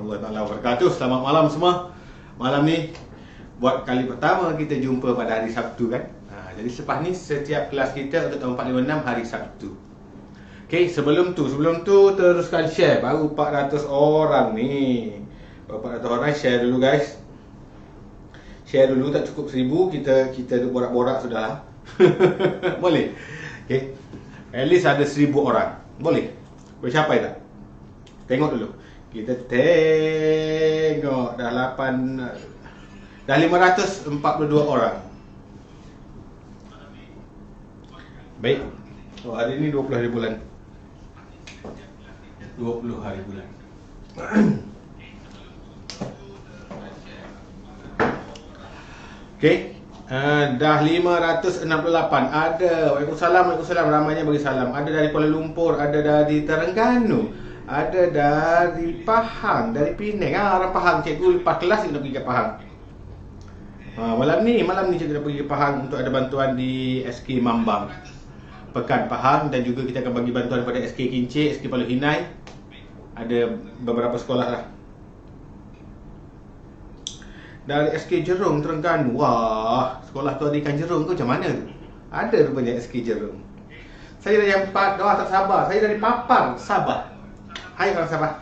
warahmatullahi wabarakatuh. Selamat malam semua. Malam ni buat kali pertama kita jumpa pada hari Sabtu kan. Jadi selepas ni setiap kelas kita untuk tahun 456 hari Sabtu. Okey, sebelum tu teruskan share. Baru 400 orang ni. Baru 400 orang, share dulu guys. Share dulu, tak cukup 1000 kita borak-borak sudahlah. Boleh. Okey. At least ada 1000 orang. Boleh. Boleh capai tak? Tengok dulu. Kita tengok dah 542 orang. Baik. Oh, hari ni 20 hari bulan. 20 hari bulan. Okey. Dah 568. Ada. Waalaikumsalam. Ramainya bagi salam. Ada dari Kuala Lumpur, ada dari Terengganu, ada dari Pahang, dari Penang. Orang Pahang, cikgu lepas kelas kita nak pergi ke Pahang. Malam ni cikgu nak pergi ke Pahang untuk ada bantuan di SK Mambang, Pekan Pahang, dan juga kita akan bagi bantuan pada SK Kincir, SK Palu Hinai. Ada beberapa sekolah lah. Dari SK Jerung, Terengganu. Wah, sekolah tu ada ikan jerung tu macam mana tu? Ada rupanya SK Jerung. Saya dari yang 4, doa tak sabar. Saya dari Papar, Sabah. Hai orang Sabah.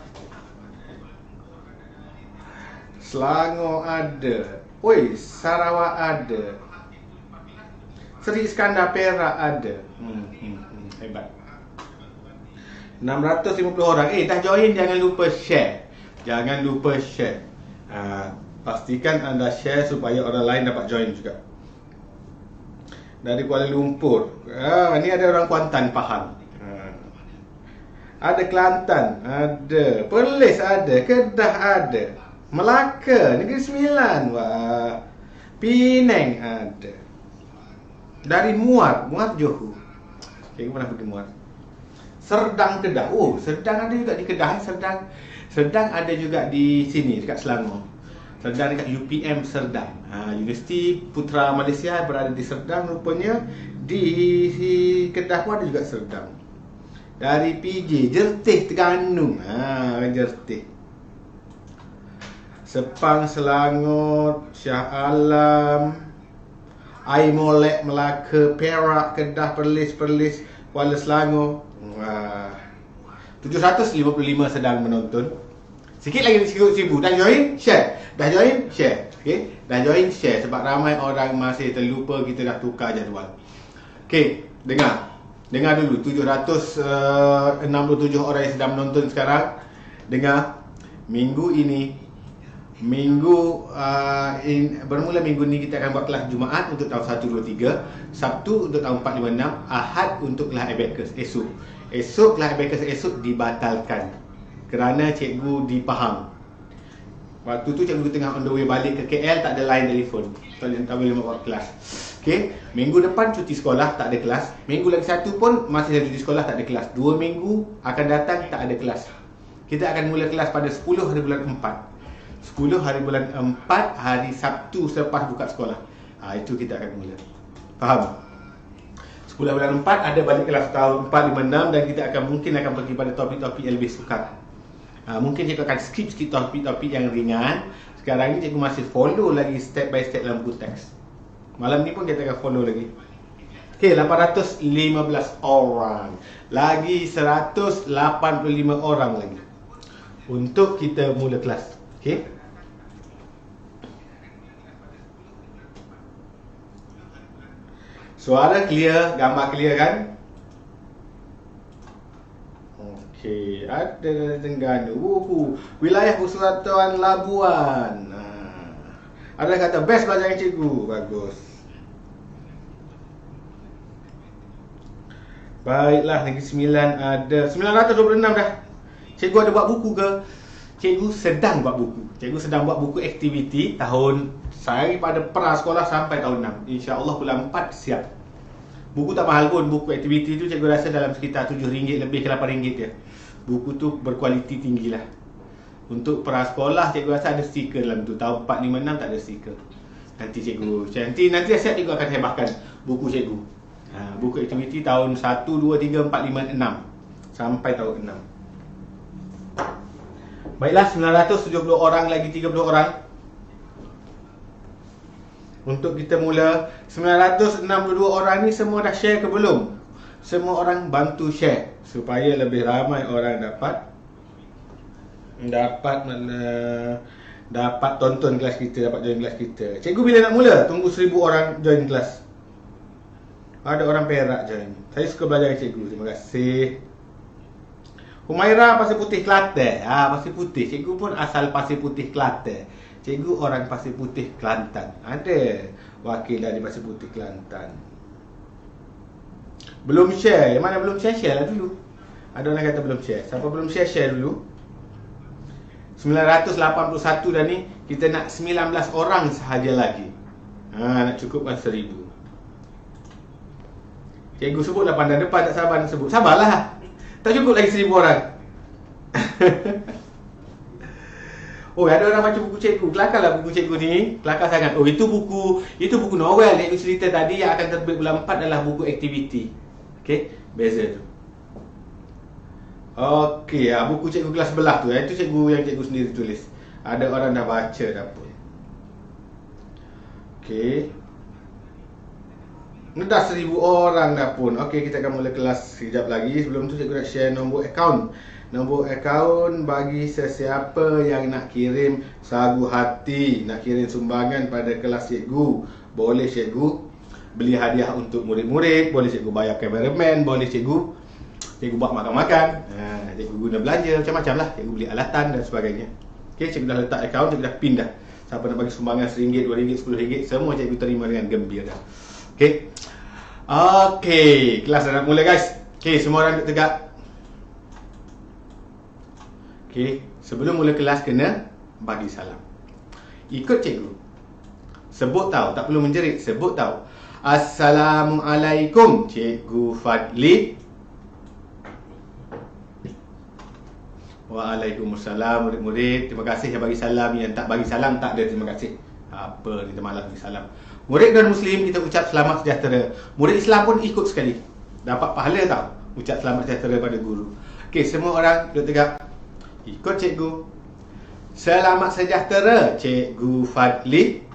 Selangor ada. Oi, Sarawak ada. Seri Iskandar, Perak ada. Hebat. 650 orang. Dah join, jangan lupa share. Pastikan anda share supaya orang lain dapat join juga. Dari Kuala Lumpur. Ni ada orang Kuantan, Pahang. Ada Kelantan, ada Perlis, ada Kedah, ada Melaka, Negeri Sembilan. Wah. Penang ada. Dari Muar Johor. Saya pernah pergi Muar. Serdang, Kedah. Oh, Serdang ada juga di Kedah. Serdang ada juga di sini dekat Selangor. Serdang dekat UPM Serdang. Universiti Putra Malaysia berada di Serdang rupanya. Di Kedah pun ada juga Serdang. Dari PJ Jertih, Terengganu. Jertih. Sepang, Selangor, Shah Alam, Air Molek, Melaka, Perak, Kedah, Perlis, Kuala Selangor. 755 sedang menonton. Sikit lagi 1000. Dah join? Share. Okay? Dah join, share. Sebab ramai orang masih terlupa, kita dah tukar jadual. Okay, dengar dulu. 767 orang yang sedang menonton sekarang. Dengar, minggu ini, bermula minggu ni kita akan buat kelas Jumaat untuk tahun 1, 2, 3, Sabtu untuk tahun 4, 5, 6, Ahad untuk kelas Abacus esok kelas Abacus esok dibatalkan kerana cikgu di Pahang. Waktu tu cikgu tengah on the way balik ke KL, tak ada line telefon, tak boleh buat kelas. Okay, minggu depan cuti sekolah, tak ada kelas. Minggu lagi satu pun masih ada cuti sekolah, tak ada kelas. 2 minggu akan datang tak ada kelas. Kita akan mula kelas pada 10 hari bulan 4. 10 hari bulan 4, hari Sabtu selepas buka sekolah. Itu kita akan mula. Faham? 10 bulan 4 ada balik kelas tahun 4, 5, 6, dan kita mungkin akan pergi pada topik-topik yang lebih sukar. Mungkin cikgu akan skip topik-topik yang ringan. Sekarang ni cikgu masih follow lagi step by step lampu teks. Malam ni pun kita akan follow lagi. Okay, 815 orang. Lagi 185 orang lagi untuk kita mula kelas. Okay. Suara clear, gambar clear kan? Okey, ada dari Terengganu. Wilayah Persekutuan Labuan. Ada kata best belajar cikgu. Bagus. Baiklah, Negeri Sembilan ada 926 dah. Cikgu ada buat buku ke? Cikgu sedang buat buku. Cikgu sedang buat buku aktiviti tahun saya pada pra-sekolah sampai tahun 6. InsyaAllah bulan 4 siap. Buku tak mahal pun. Buku aktiviti tu cikgu rasa dalam sekitar RM7 lebih ke RM8 je. Buku tu berkualiti tinggi lah. Untuk pra-sekolah cikgu rasa ada stiker dalam tu. Tahun 4, 5, 6 tak ada stiker. Nanti siap cikgu akan hebahkan buku cikgu. Buku aktiviti tahun 1, 2, 3, 4, 5, 6 sampai tahun 6. Baiklah, 970 orang lagi 30 orang. Untuk kita mula. 962 orang ni semua dah share ke belum? Semua orang bantu share supaya lebih ramai orang dapat tonton kelas kita, dapat join kelas kita. Cikgu bila nak mula? Tunggu 1000 orang join kelas. Ada orang Perak join. Saya suka belajar dengan cikgu. Terima kasih. Humaira Pasir Putih Kelantan. Pasir Putih. Cikgu pun asal Pasir Putih Kelantan. Cikgu orang Pasir Putih Kelantan. Ada wakil dari Pasir Putih Kelantan. Belum share. Yang mana belum share? Share lah dulu. Ada orang kata belum share. Siapa belum share, share dulu. 981 dah ni. Kita nak 19 orang sahaja lagi. Nak cukupkan 1000. Cikgu sebutlah pandang depan, tak sabar nak sebut. Sabarlah. Tak cukup lagi 1000 orang. Oh, ada orang baca buku cikgu. Kelakarlah buku cikgu ni. Kelakar sangat. Oh, itu buku novel. Cikgu cerita tadi yang akan terbit bulan 4 adalah buku aktiviti. Okey, beza tu. Okey, buku cikgu kelas sebelah tu. Itu cikgu yang cikgu sendiri tulis. Ada orang dah baca dah pun. Okey. Ni dah 1000 orang dah pun. Okey, kita akan mula kelas sekejap lagi. Sebelum tu cikgu nak share nombor akaun. Nombor akaun bagi sesiapa yang nak kirim sagu hati, nak kirim sumbangan pada kelas cikgu. Boleh cikgu beli hadiah untuk murid-murid, boleh cikgu bayar kameraman, boleh cikgu buat makan-makan, cikgu guna belanja, macam-macam lah. Cikgu beli alatan dan sebagainya. Okey, cikgu dah letak akaun, cikgu dah pin dah. Siapa nak bagi sumbangan RM1, RM2, RM10, semua cikgu terima dengan gembira. Okey. Okey, kelas dah nak mula guys. Okey, semua orang duduk tegak. Okey, sebelum mula kelas kena bagi salam. Ikut cikgu. Sebut tahu, tak perlu menjerit, sebut tahu. Assalamualaikum, Cikgu Fadli. Waalaikumsalam murid-murid. Terima kasih yang bagi salam. Yang tak bagi salam tak ada terima kasih. Apa kita malas bagi salam. Murid dan muslim kita ucap selamat sejahtera. Murid Islam pun ikut sekali. Dapat pahala tau ucap selamat sejahtera pada guru. Okey, semua orang duduk tegak. Ikut cikgu. Selamat sejahtera, Cikgu Fadli.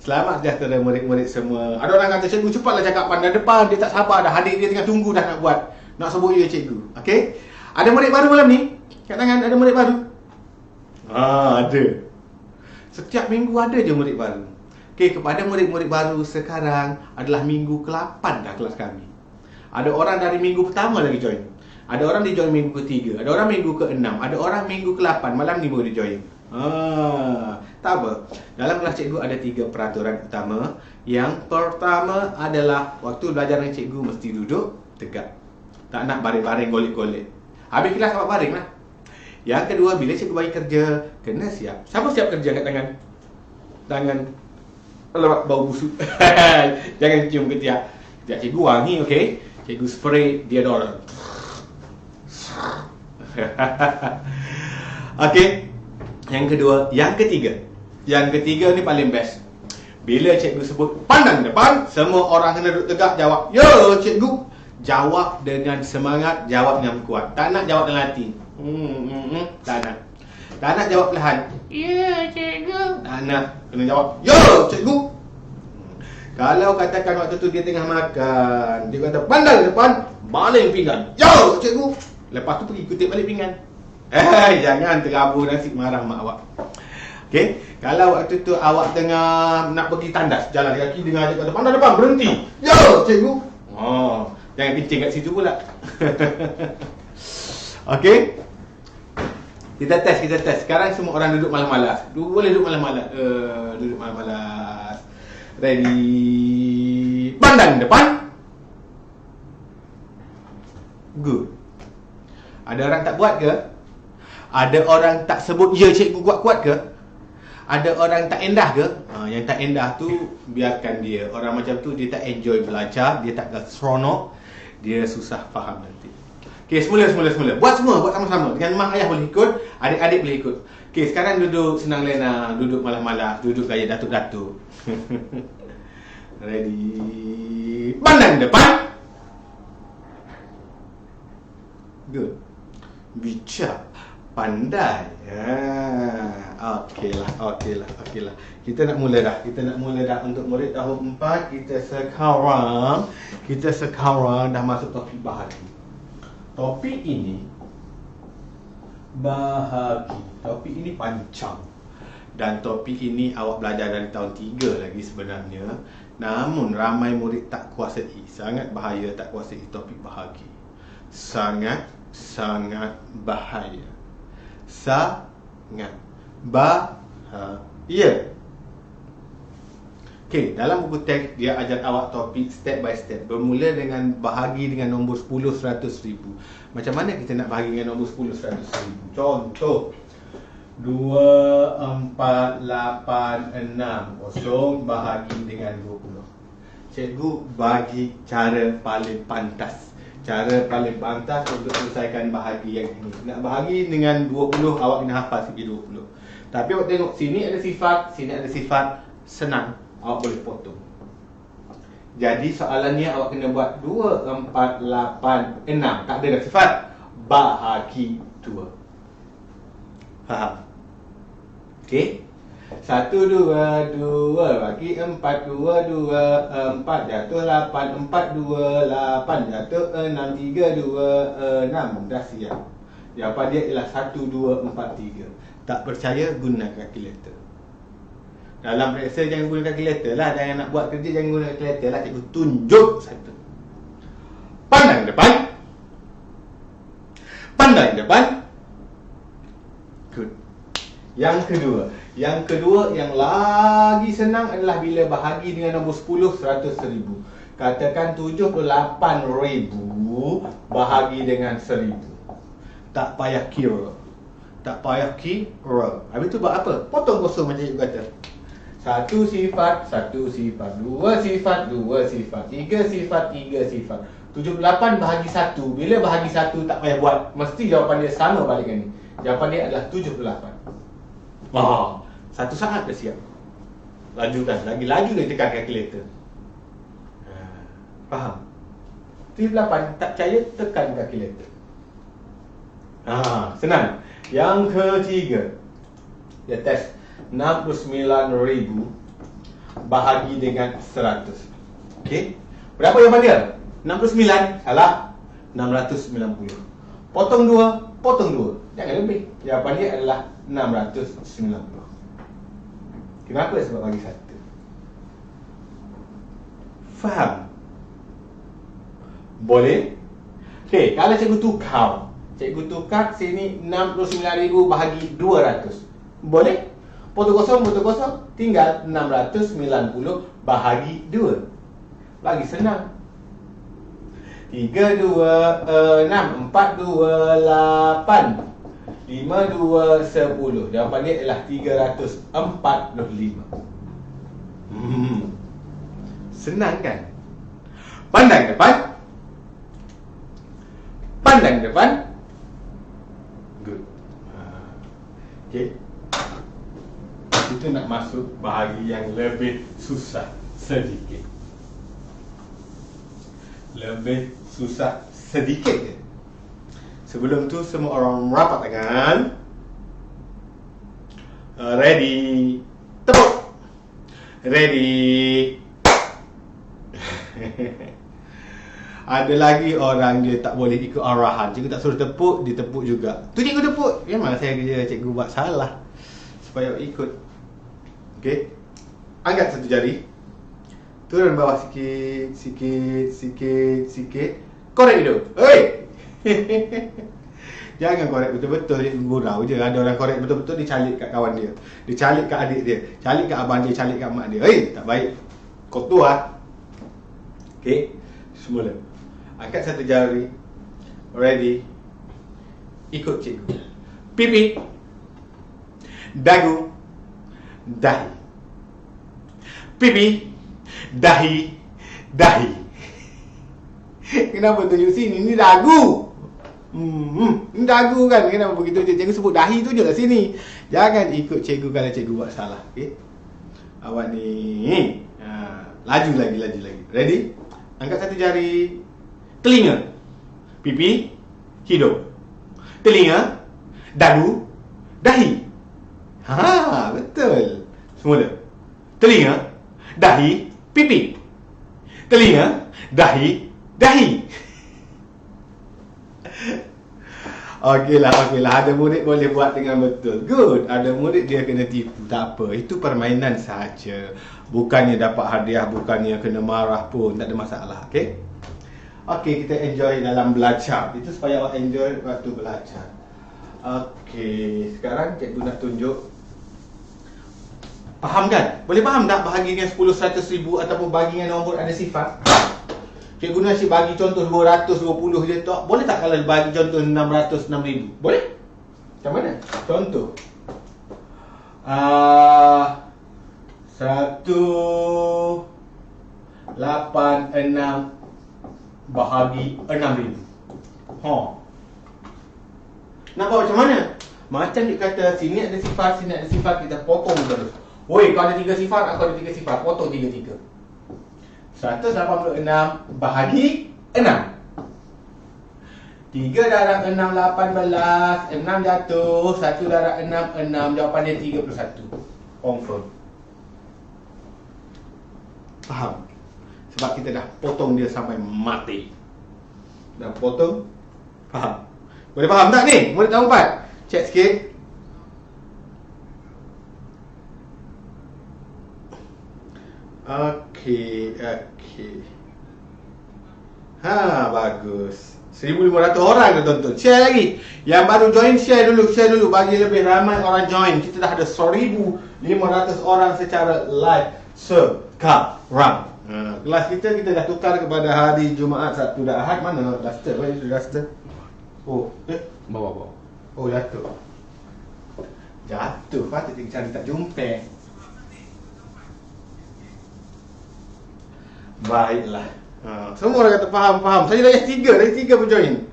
Selamat sejahtera murid-murid semua. Ada orang kata, cikgu cepatlah cakap pandang depan. Dia tak sabar dah. Adik dia tengah tunggu dah nak buat. Nak sebut ya cikgu. Okey. Ada murid baru malam ni? Kat tangan ada murid baru? Ada. Setiap minggu ada je murid baru. Okey, kepada murid-murid baru sekarang adalah minggu ke-8 dah kelas kami. Ada orang dari minggu pertama lagi join. Ada orang dia join minggu ke-3. Ada orang minggu ke-6. Ada orang minggu ke-8. Malam ni baru dia join. Tak apa. Dalam kelas cikgu ada 3 peraturan utama. Yang pertama adalah waktu belajar dengan cikgu mesti duduk tegak. Tak nak baring-baring, golek-golek. Habis kelas awak baring lah. Yang kedua, bila cikgu bagi kerja, kena siap. Siapa siap kerja kat tangan alamak, bau busuk. Jangan cium ketiak. Ketiak cikgu wangi, okey. Cikgu spray deodorant. Okey. Yang kedua, yang ketiga. Yang ketiga ni paling best. Bila cikgu sebut pandang depan, semua orang kena duduk tegak jawab, "Ya, cikgu." Jawab dengan semangat, jawab dengan kuat. Tak nak jawab dengan hati. Tak nak. Tak nak jawab perlahan. "Ya, cikgu." Tak nak. Kena jawab, "Ya, cikgu." Kalau katakan waktu tu dia tengah makan, dia kata pandang depan, baling pinggan. "Ya, cikgu." Lepas tu pergi kutip balik pinggan. Jangan terabur nasib marah mak awak. Okey, kalau waktu tu awak tengah nak pergi tandas, jalan kaki dengar dia kata pandang depan, berhenti. "Ya, cikgu." Jangan pincing kat situ pula. Okey. Kita tes. Sekarang semua orang duduk malas-malas. Boleh duduk malas-malas. Duduk malas-malas. Ready. Pandang depan. Good. Ada orang tak buat ke? Ada orang tak sebut ya cikgu kuat-kuat ke? Ada orang tak endah ke? Yang tak endah tu biarkan dia. Orang macam tu dia tak enjoy belajar, dia tak seronok, dia susah faham nanti. Okey, semula. Buat semua, buat sama-sama. Dengan mak ayah boleh ikut, adik-adik boleh ikut. Okey, sekarang duduk senang lena, duduk malas-malas, duduk gaya datuk-datuk. Ready. Pandang depan. Good. Bijak. Pandai. Okeylah. Kita nak mula dah. Untuk murid tahun 4. Kita sekarang dah masuk topik bahagi. Topik ini bahagi. Topik ini panjang. Dan topik ini awak belajar dari tahun 3 lagi sebenarnya. Namun ramai murid tak kuasai. Sangat bahaya tak kuasai topik bahagi. Sangat bahaya. Sangat bahaya. Okey, dalam buku teks dia ajar awak topik step by step. Bermula dengan bahagi dengan nombor 10, 100 ribu. Macam mana kita nak bahagi dengan nombor 10, 100 ribu? Contoh 2, 4, 8, 6 kosong bahagi dengan 20. Cikgu bagi cara paling pantas. Cara paling pantas untuk selesaikan bahagi yang ini. Nak bahagi dengan 20, awak kena hafal segi 20. Tapi awak tengok sini ada sifat, sini ada sifat, senang. Awak boleh potong. Jadi soalannya awak kena buat 2, 4, 8, 6. Tak ada dah sifat. Bahagi 2. Faham? Okey. 1, 2, 2 bagi 4, 2, 2, 4 jatuh 8, 4, 2, 8 jatuh 6, 3, 2, 6. Dah siap. Jawapan dia ialah 1, 2, 4, 3. Tak percaya, guna kalkulator. Dalam periksa jangan guna kalkulator lah. Jangan nak buat kerja jangan guna kalkulator lah. Cikgu tunjuk satu. Pandang depan. Pandang depan. Good. Yang kedua yang lagi senang adalah bila bahagi dengan nombor 10, 100 ribu. Katakan 78 ribu bahagi dengan 1000. Tak payah kira. Habis tu buat apa? Potong kosong macam cikgu kata. 1 sifat, 2 sifat, 2 sifat, 3 sifat, 3 sifat. 78 bahagi 1. Bila bahagi 1 tak payah buat. Mesti jawapan dia sama balik ni. Jawapan dia adalah 78. Satu saat dah siap. Lajukan. Lagi laju dia tekan kalkulator. Faham? 78 tak percaya, tekan kalkulator. Senang. Yang ketiga, dia test 69,000 bahagi dengan 100. Okey. Berapa jawapan dia? 69. Salah. 690. Potong 2. Jangan lebih. Jawapan dia adalah 690. Kenapa? Sebab bagi 1. Faham? Boleh? Okey, kalau cikgu tukar sini 69,000 bahagi 200. Boleh? Potong kosong, tinggal 690 bahagi 2. Lagi senang. 3, 2, 6, 4, 2, 8, 5, 2, 10. Jawapan dia ialah 345. Senang kan? Pandang depan. Good. Okey. Kita nak masuk bahagi yang lebih susah sedikit. Je. Sebelum tu semua orang rapat tangan. Ready. Tepuk. Ready. Ada lagi orang dia tak boleh ikut arahan. Cikgu tak suruh tepuk, dia tepuk juga. Tu cikgu tepuk. Memang saya kerja cikgu buat salah supaya ikut. Okey. Angkat satu jari. Turun bawah sikit. Korek hidung. Hei. Jangan korek betul-betul, dia gurau je. Ada orang korek betul-betul, dia calik kat kawan dia. Dia calik kat adik dia. Calik kat abang dia, calik kat mak dia. Hei, tak baik. Kotor lah. Okey. Semula. Angkat satu jari. Ready. Ikut cikgu. Pipi. Dagu. Dahi. Pipi. Dahi. Kenapa tunjuk sini? Ni dagu. Ni dagu kan. Kenapa begitu je? Cikgu sebut dahi, tunjuklah sini. Jangan ikut cikgu kalau cikgu buat salah. Okey. Awak ni. Laju lagi. Ready? Angkat satu jari. Telinga. Pipi. Hidung. telinga, dagu, dahi. Ha, betul. Semula. Telinga, dahi, pipi. Telinga, dahi, dahi. Okeylah. Ada murid boleh buat dengan betul. Good. Ada murid dia kena tipu. Tak apa. Itu permainan sahaja. Bukannya dapat hadiah, bukannya kena marah pun. Tak ada masalah. Okey? Okey, kita enjoy dalam belajar. Itu supaya awak enjoy waktu belajar. Okey. Sekarang cikgu nak tunjuk. Faham kan? Boleh faham tak bahagi dengan 10, 100, 1000 ataupun bagi dengan nombor ada sifat? Cikgu nak bagi contoh 220 je tak? Boleh tak kalau bagi contoh 600, 6000? Boleh? Macam mana? Contoh 186 bahagi 6000. Nak buat macam mana? Macam dia kata sini ada sifar, sini ada sifar, kita potong terus. Oi, kau ada 3 sifar, aku ada 3 sifar, potong 3-3. 186 bahagi 6. 3 darab 6, 18. 6 jatuh. 1 darab 6, 6. Jawapan dia 31. Confirm. Faham? Sebab kita dah potong dia sampai mati. Dah potong. Faham? Boleh faham tak ni? Murid tahun 4. Cek sikit. Okey. Bagus. 1,500 orang dah tonton. Share lagi. Yang baru join, share dulu. Bagi lebih ramai orang join. Kita dah ada 1,500 orang secara live sekarang. Kelas kita dah tukar kepada hari Jumaat, Sabtu dan Ahad. Mana duster? Where is the duster? Bawa. Oh, jatuh. Patut dia cari tak jumpa. Baiklah. Semua orang kata faham. Saya dah yang 3 pun join.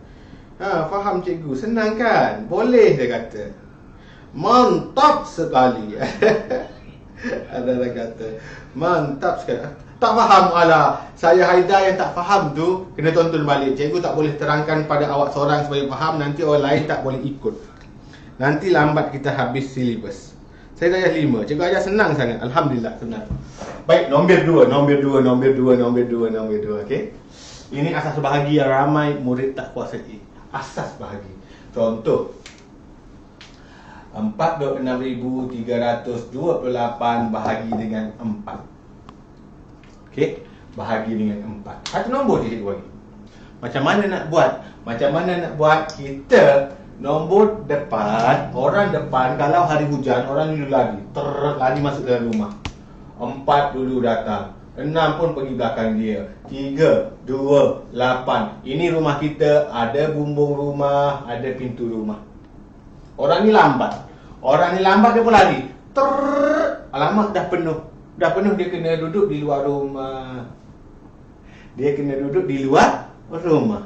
Faham cikgu. Senang kan? Boleh dia kata. Mantap sekali. Ada orang kata mantap sekali. Tak faham, alah. Saya Haidar yang tak faham tu kena tonton balik. Cikgu tak boleh terangkan pada awak seorang supaya faham. Nanti orang lain tak boleh ikut. Nanti lambat kita habis silibus. Saya dah 5. Cikgu ajar senang sangat. Alhamdulillah senang. Baik, nombor 2. Okey. Ini asas bahagi yang ramai murid tak kuasai. Asas bahagi. Contoh 46,328 bahagi dengan 4. Okey, bahagi dengan 4. Satu nombor je cikgu bagi. Macam mana nak buat? Kita nombor depan, orang depan kalau hari hujan, orang dulu lari masuk dalam rumah. 4 dulu datang. 6 pun pergi belakang dia. 3, 2, 8. Ini rumah kita, ada bumbung rumah, ada pintu rumah. Orang ni lambat dia pun lari. Alamak dah penuh dia kena duduk di luar rumah.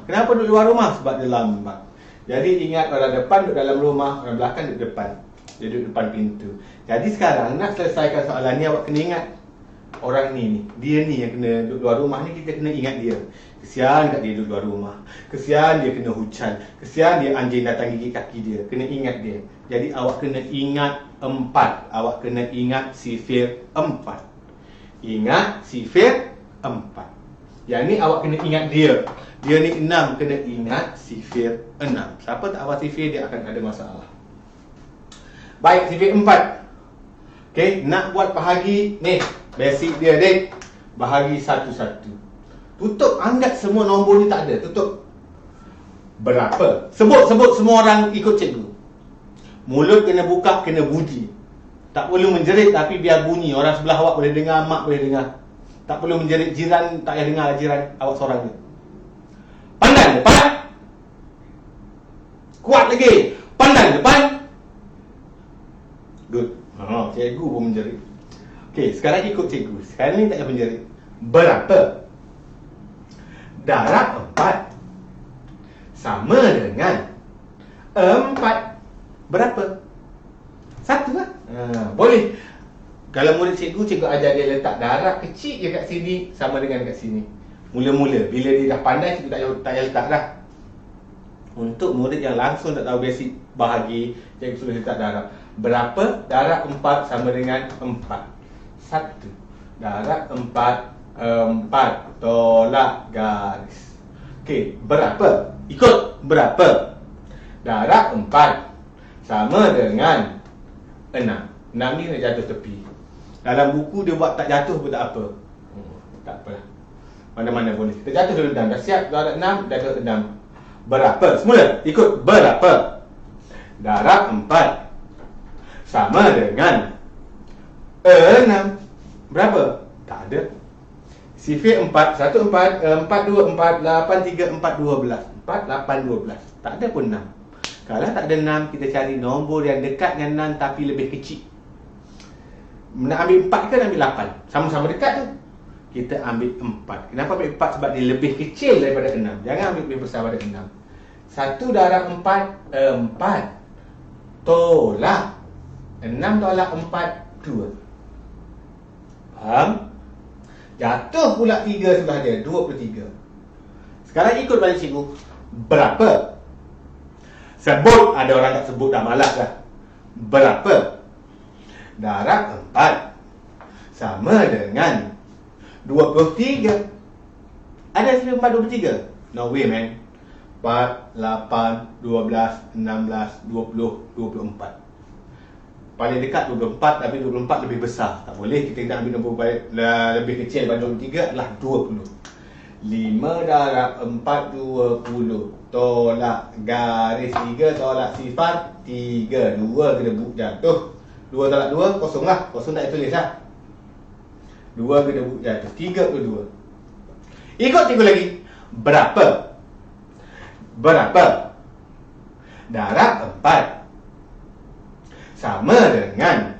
Kenapa duduk luar rumah? Sebab dia lambat. Jadi ingat, orang depan duduk dalam rumah, orang belakang duduk depan. Dia duduk depan pintu. Jadi sekarang nak selesaikan soalan ni, awak kena ingat orang ni. Dia ni yang kena duduk luar rumah ni, kita kena ingat dia. Kesian kat dia duduk luar rumah. Kesian dia kena hujan. Kesian dia anjing datang gigit kaki dia. Kena ingat dia. Jadi awak kena ingat 4. Awak kena ingat sifir 4. Ingat sifir 4. Yang ni awak kena ingat dia. Dia ni 6, kena ingat sifir 6. Siapa tak hafal sifir, dia akan ada masalah. Baik, sifir 4. Okey, nak buat bahagi ni. Basic dia, dek. Bahagi satu-satu. Tutup, anggap semua nombor ni tak ada. Tutup. Berapa? Sebut semua orang ikut cikgu. Mulut kena buka, kena bunyi. Tak perlu menjerit tapi biar bunyi. Orang sebelah awak boleh dengar, mak boleh dengar. Tak perlu menjerit, jiran tak payah dengar jiran awak seorang ni. Pandang depan. Kuat lagi. Pandang depan. Good. Cikgu pun menjerit. Okey, sekarang ikut cikgu. Sekarang ni tak payah menjerit. Berapa? Darab 4 sama dengan 4. Berapa? 1 lah. Boleh. Kalau murid cikgu ajar dia letak darab kecil je kat sini sama dengan kat sini. Mula-mula bila dia dah pandai, cikgu tak payah letak dah. Untuk murid yang langsung tak tahu basic bahagi, cikgu suruh letak darab. Berapa darab 4 sama dengan 4? 1. Darab 4 tolak garis. Okey, berapa? Ikut berapa? Darab 4 sama dengan 6. 6 ni nak jatuh tepi. Dalam buku dia buat tak jatuh pun tak apa. Tak apalah. Mana-mana boleh. Kita jatuh dulu 6. Dah siap darab 6, jatuh 6. Berapa? Semula ikut berapa? Darab 4 sama dengan 6. Berapa? Tak ada. Sifir 4, 1 4, 4 2 4, 8 3 4 12. 4 8 12. Tak ada pun 6. Kalau tak ada 6, kita cari nombor yang dekat dengan 6 tapi lebih kecil. Nak ambil 4 ke nak ambil 8? Sama-sama dekat tu. Kita ambil 4. Kenapa ambil 4? Sebab dia lebih kecil daripada 6. Jangan ambil lebih besar daripada 6. 1 darab 4, 4. Tolak 6 tolak 4, 2. Faham? Jatuh pula 3 sebelah dia, 23. Sekarang ikut balik cikgu. Berapa? Sebut. Ada orang tak sebut dah, malas dah. Berapa? Darab 4 sama dengan 23. Ada sini 4 23? No way man. 4, 8, 12, 16, 20, 24. Paling dekat 24, tapi 24 lebih besar. Tak boleh, kita nak ambil nombor lebih kecil daripada 23 adalah 20. 5 darab 4, 20. Tolak garis 3, tolak sifar 3. 2 kena buk jatuh. 2 tolak 2, kosong lah. Kosong tak tulis lah. 2 kena buk jatuh, 32. Ikut cikgu lagi. Berapa? Berapa? Darab 4 sama dengan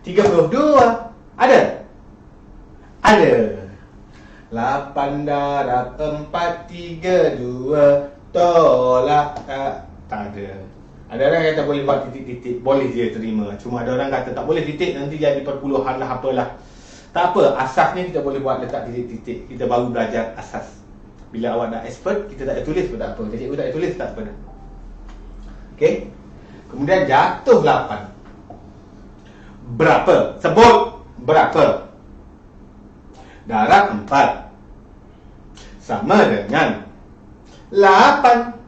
32. Ada? Ada. 8 darab 4, 32. Tolak tak ada. Ada orang kata boleh buat titik-titik. Boleh dia terima. Cuma ada orang kata tak boleh titik, nanti jadi perpuluhan lah apalah. Tak apa, asas ni kita boleh buat letak titik-titik. Kita baru belajar asas. Bila awak dah expert, kita tak ada tulis pun tak apa. Cikgu tak ada tulis, tak apa dah. Okey. Kemudian jatuh 8. Berapa? Sebut berapa? Darab 4 sama dengan 8.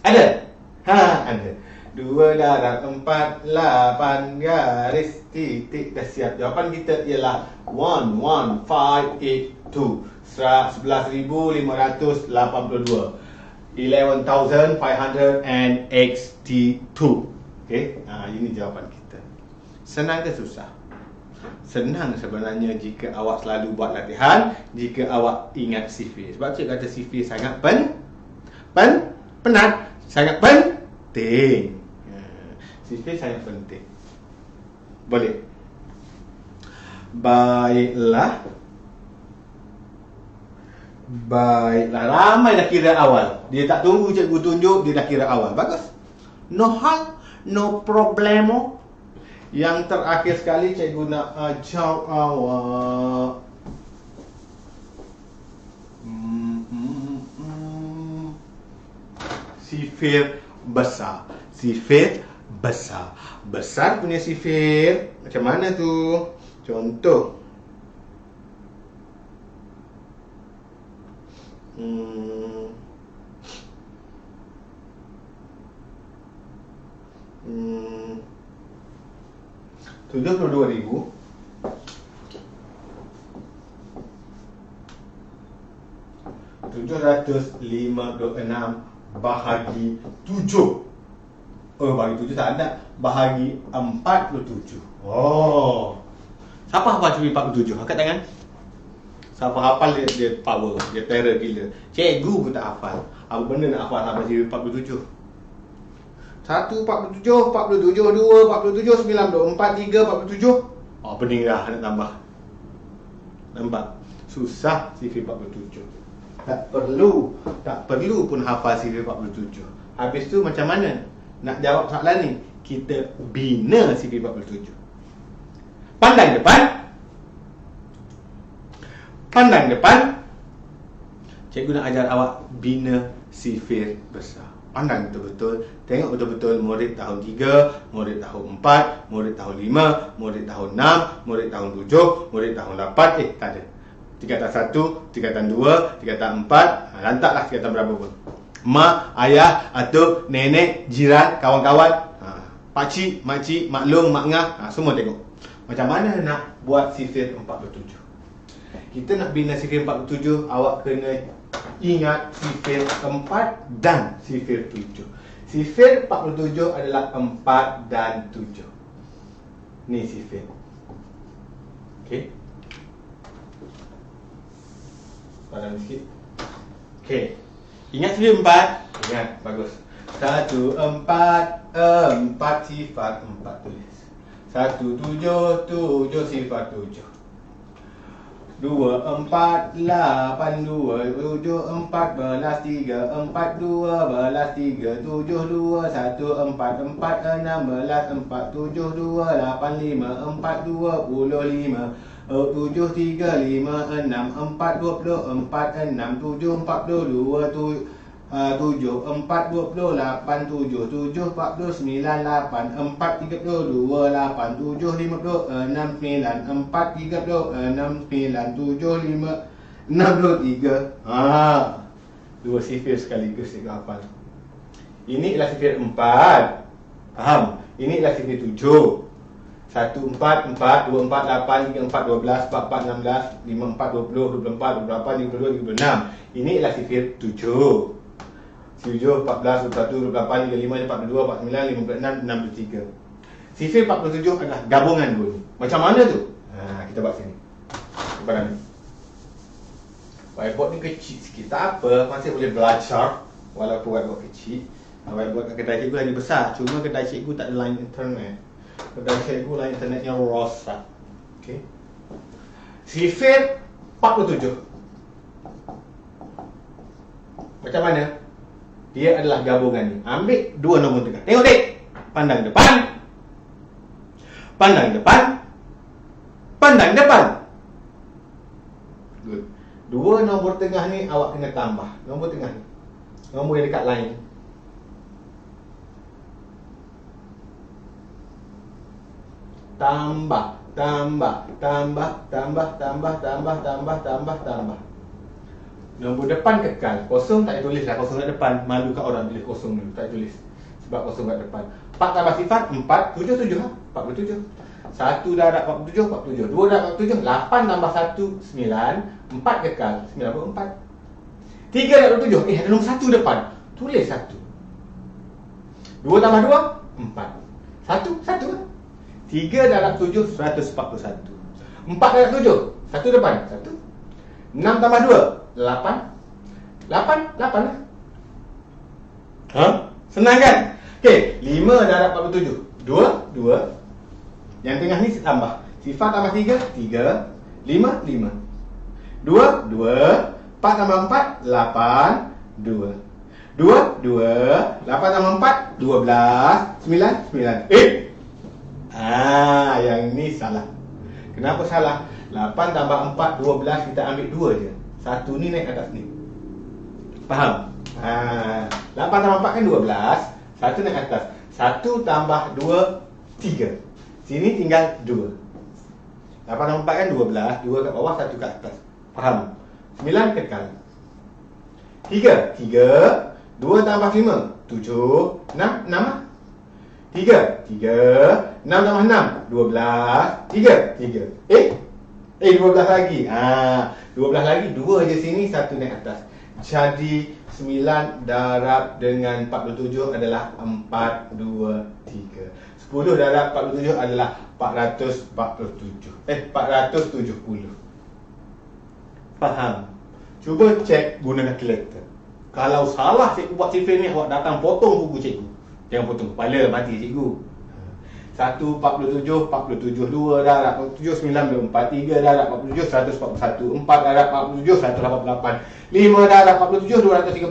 Ada? Ha, ada. 2 darab 4, 8 garis titik. Dah siap. Jawapan kita ialah 11582. 11,582. 11,582. Okey, ini jawapan kita. Senang ke susah? Senang sebenarnya jika awak selalu buat latihan, jika awak ingat sifir. Sebab cikgu kata sifir sangat penat, sangat penting. Sifir sangat penting. Boleh. Baiklah, ramai dah kira awal. Dia tak tunggu cikgu tunjuk, dia dah kira awal. Bagus. No hal, no problemo. Yang terakhir sekali cikgu nak ajar awak. Sifir besar. Sifir besar. Besar punya sifir macam mana tu? Contoh. Hmm. 72,000 756 bahagi 7. Oh, bahagi 7 tak ada. Bahagi 47. Oh. Siapa hafal curi 47? Angkat tangan. Siapa hafal dia power, dia terror gila. Cikgu pun tak hafal. Apa benda nak hafal sampai curi 47? 1, 47, 47, 2, 47, 9, 4, 3, 47. Oh, pening dah nak tambah. Nampak? Susah sifir 47. Tak perlu pun hafal sifir 47. Habis tu macam mana nak jawab soalan ni? Kita bina sifir 47. Pandang depan. Cikgu nak ajar awak bina sifir besar. Pandang betul-betul, tengok betul-betul murid tahun 3, murid tahun 4, murid tahun 5, murid tahun 6, murid tahun 7, murid tahun 8. Tak ada. Tingkatan 1, tingkatan 2, tingkatan 4, lantaklah tingkatan berapa pun. Mak, ayah, atuk, nenek, jiran, kawan-kawan, pakcik, makcik, maklum, makngah, semua tengok. Macam mana nak buat sifir 47? Kita nak bina sifir 47, awak kena ingat sifir 4 dan sifir 7. Sifir 47 adalah 4 dan 7. Ni sifir. Okey. Padam sikit. Okey. Ingat sifir 4? Ingat, bagus. 1, 4, 4 sifar 4 tulis. 1, 7, 7 sifar 7. 2, 4, 8, 2, 7, 14, 3, 4, 12, 3, 7, 2, 1, 4, 4, 5, 16, 4, 7, 2, 8, 5, 4, 25, 7, 3, 5, 6, 4, 24, 6, 7, 42, 7, 4, 28, 7, 7, 49, 8, 4, 32, 8, 7, 56, 9, 4, 36, 9, 7, 5, 63. Dua sifir sekaligus cikgu hafal. Ini ialah sifir 4. Faham? Ini ialah sifir 7. 1, 4, 4, 2, 4, 8, 3, 4, 12, 4, 4, 16, 5, 4, 20, 24, 28, 52, 56. Ini ialah sifir 7. 7, 14, 21, 28, 35, 42, 49, 56, 63. Sifir 47 adalah gabungan dua ni. Macam mana tu? Kita buat sini. Barang ni. Whiteboard ni kecil sikit. Tak apa, masih boleh belajar walaupun whiteboard kecil. Whiteboard kat kedai cikgu lagi besar. Cuma kedai cikgu tak ada line internet. Kedai cikgu line internetnya rosak. Okey. Sifir 47. Macam mana? Dia adalah gabungan ni. Ambil dua nombor tengah. Tengok dek. Pandang depan. Pandang depan. Pandang depan. Good. Dua nombor tengah ni awak kena tambah. Nombor tengah ni. Nombor yang dekat line. Tambah. Tambah. Tambah. Tambah. Tambah. Tambah. Tambah. Tambah. Tambah. Nombor depan kekal. Kosong tak tulis lah. Kosong kat depan. Malu kat orang tulis kosong dulu. Tak tulis. Sebab kosong kat depan. 4 tambah sifat 4, 7, 7 lah. 47. 1 darab 47, 47. 2 darab 47, 8 tambah 1, 9. 4 kekal. 9 pun 4. 3 darab 7. Ada nombor 1 depan. Tulis 1. 2 tambah 2, 4. 1, 1 lah. 3 darab 7, 141. 4 darab 7, 1 depan. 1. 6 tambah 2, 8. 8 lah. Senang kan? Okey, 5 darab 47. 2, 2. Yang tengah ni tambah. Sifar tambah 3, 3. 5, 5. 2, 2. 4 tambah 4, 8. 2. 2, 2. 8 tambah 4, 12. 9, 9. Yang ni salah. Kenapa salah? 8 tambah 4, 12. Kita ambil 2 je. Satu ni naik atas ni. Faham? 8 tambah 4 kan 12. Satu naik atas. 1 tambah 2, 3. Sini tinggal 2. 8 tambah 4 kan 12. 2 kat bawah, 1 kat atas. Faham? 9 kekal. 3. 3. 2 tambah 5, 7. 6, 6 lah. 3. 3. 6 tambah 6, 12. 3. 3. 12 lagi. 12 lagi. 2 je sini, 1 naik atas. Jadi 9 darab dengan 47 adalah 423. 10 darab 47 adalah 447. 470. Faham? Cuba cek guna kalkulator. Kalau salah cikgu buat sifir ni, awak datang potong buku cikgu. Jangan potong kepala, mati cikgu. 1, 47, 47, 2 darab 47, 94, 3 darab 47, 141, 4 darab 47, 188, 5 darab 47, 235,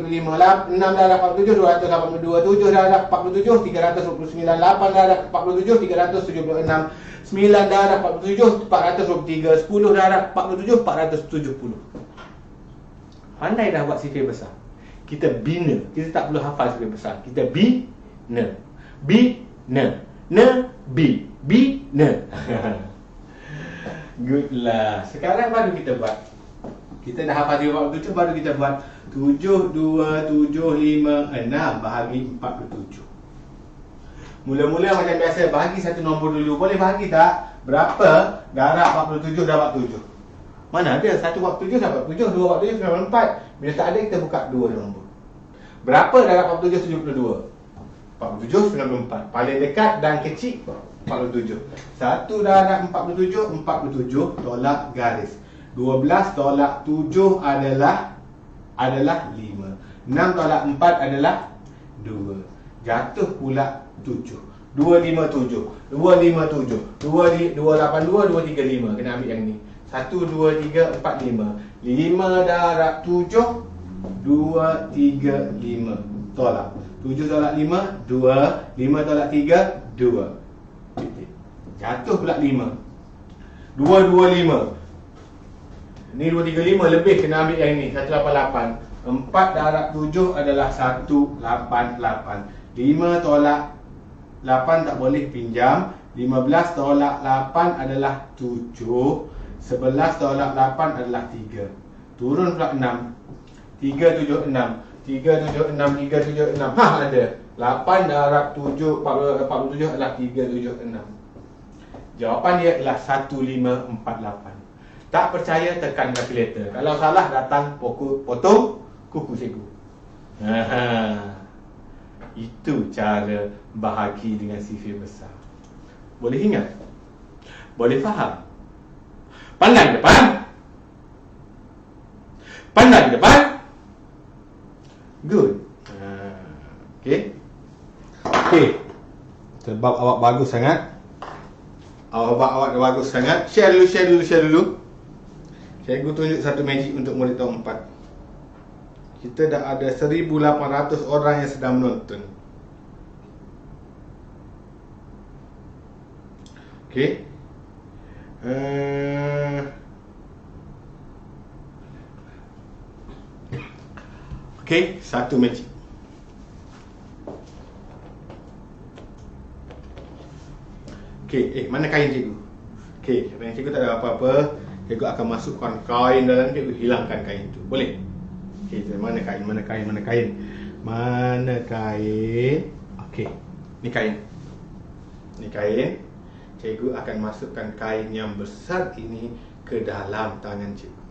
6 darab 47, 282, 7 darab 47, 329, 8 darab 47, 376, 9 darab 47, 423, 10 darab 47, 470. Pandai dah buat sifir besar. Kita bina. Kita tak perlu hafal sifir besar. Kita bina. Bina. Bi. Bina. Good lah. Sekarang baru kita buat. Kita dah hafal 47, baru kita buat 7, 2, 7, 5, 6 bahagi 47. Mula-mula macam biasa, bahagi satu nombor dulu. Boleh bahagi tak? Berapa darab 47 dapat 7? Mana ada? 1 buat 7 dapat 7, 2 buat 7 dapat 4. Bila tak ada, kita buka 2 nombor. Berapa darab 47, 72? 47, 94. Paling dekat dan kecil 47. 1 darab 47, 47 tolak garis. 12 tolak 7 adalah 5. 6 tolak 4 adalah 2. Jatuh pula 7. 257. 257. 282, 235. Kena ambil yang ni. 1, 2, 3, 4, 5. 5 darab 7, 2, 3, 5. Tolak. 7 tolak 5, 2. 5 tolak 3, 2. Jatuh pula 5. 225. Ni 235 lebih, kena ambil yang ni 188. 4 darab 7 adalah 188. 5 tolak 8 tak boleh pinjam. 15 tolak 8 adalah 7. 11 tolak 8 adalah 3. Turun pula 6. 376. 376, 376. Ha, ada. 8 darab 7, 47 adalah 376. Jawapan dia adalah 1548. Tak percaya, tekan kalkulator. Kalau salah, datang potong kuku cikgu. Itu cara bahagi dengan sifir besar. Boleh ingat? Boleh faham? Pandang depan. Pandang depan. Good. Okay. Okay. Sebab awak bagus sangat. Awak bagus sangat. Share dulu. Cikgu tunjuk satu magic untuk murid tahun 4. Kita dah ada 1,800 orang yang sedang menonton. Okey. Okey, satu magic. Okey, mana kain cikgu? Okey, kain cikgu tak ada apa-apa. Cikgu akan masukkan kain dalam, cikgu hilangkan kain itu. Boleh? Okey, mana kain? Okey, ni kain. Cikgu akan masukkan kain yang besar ini ke dalam tangan cikgu.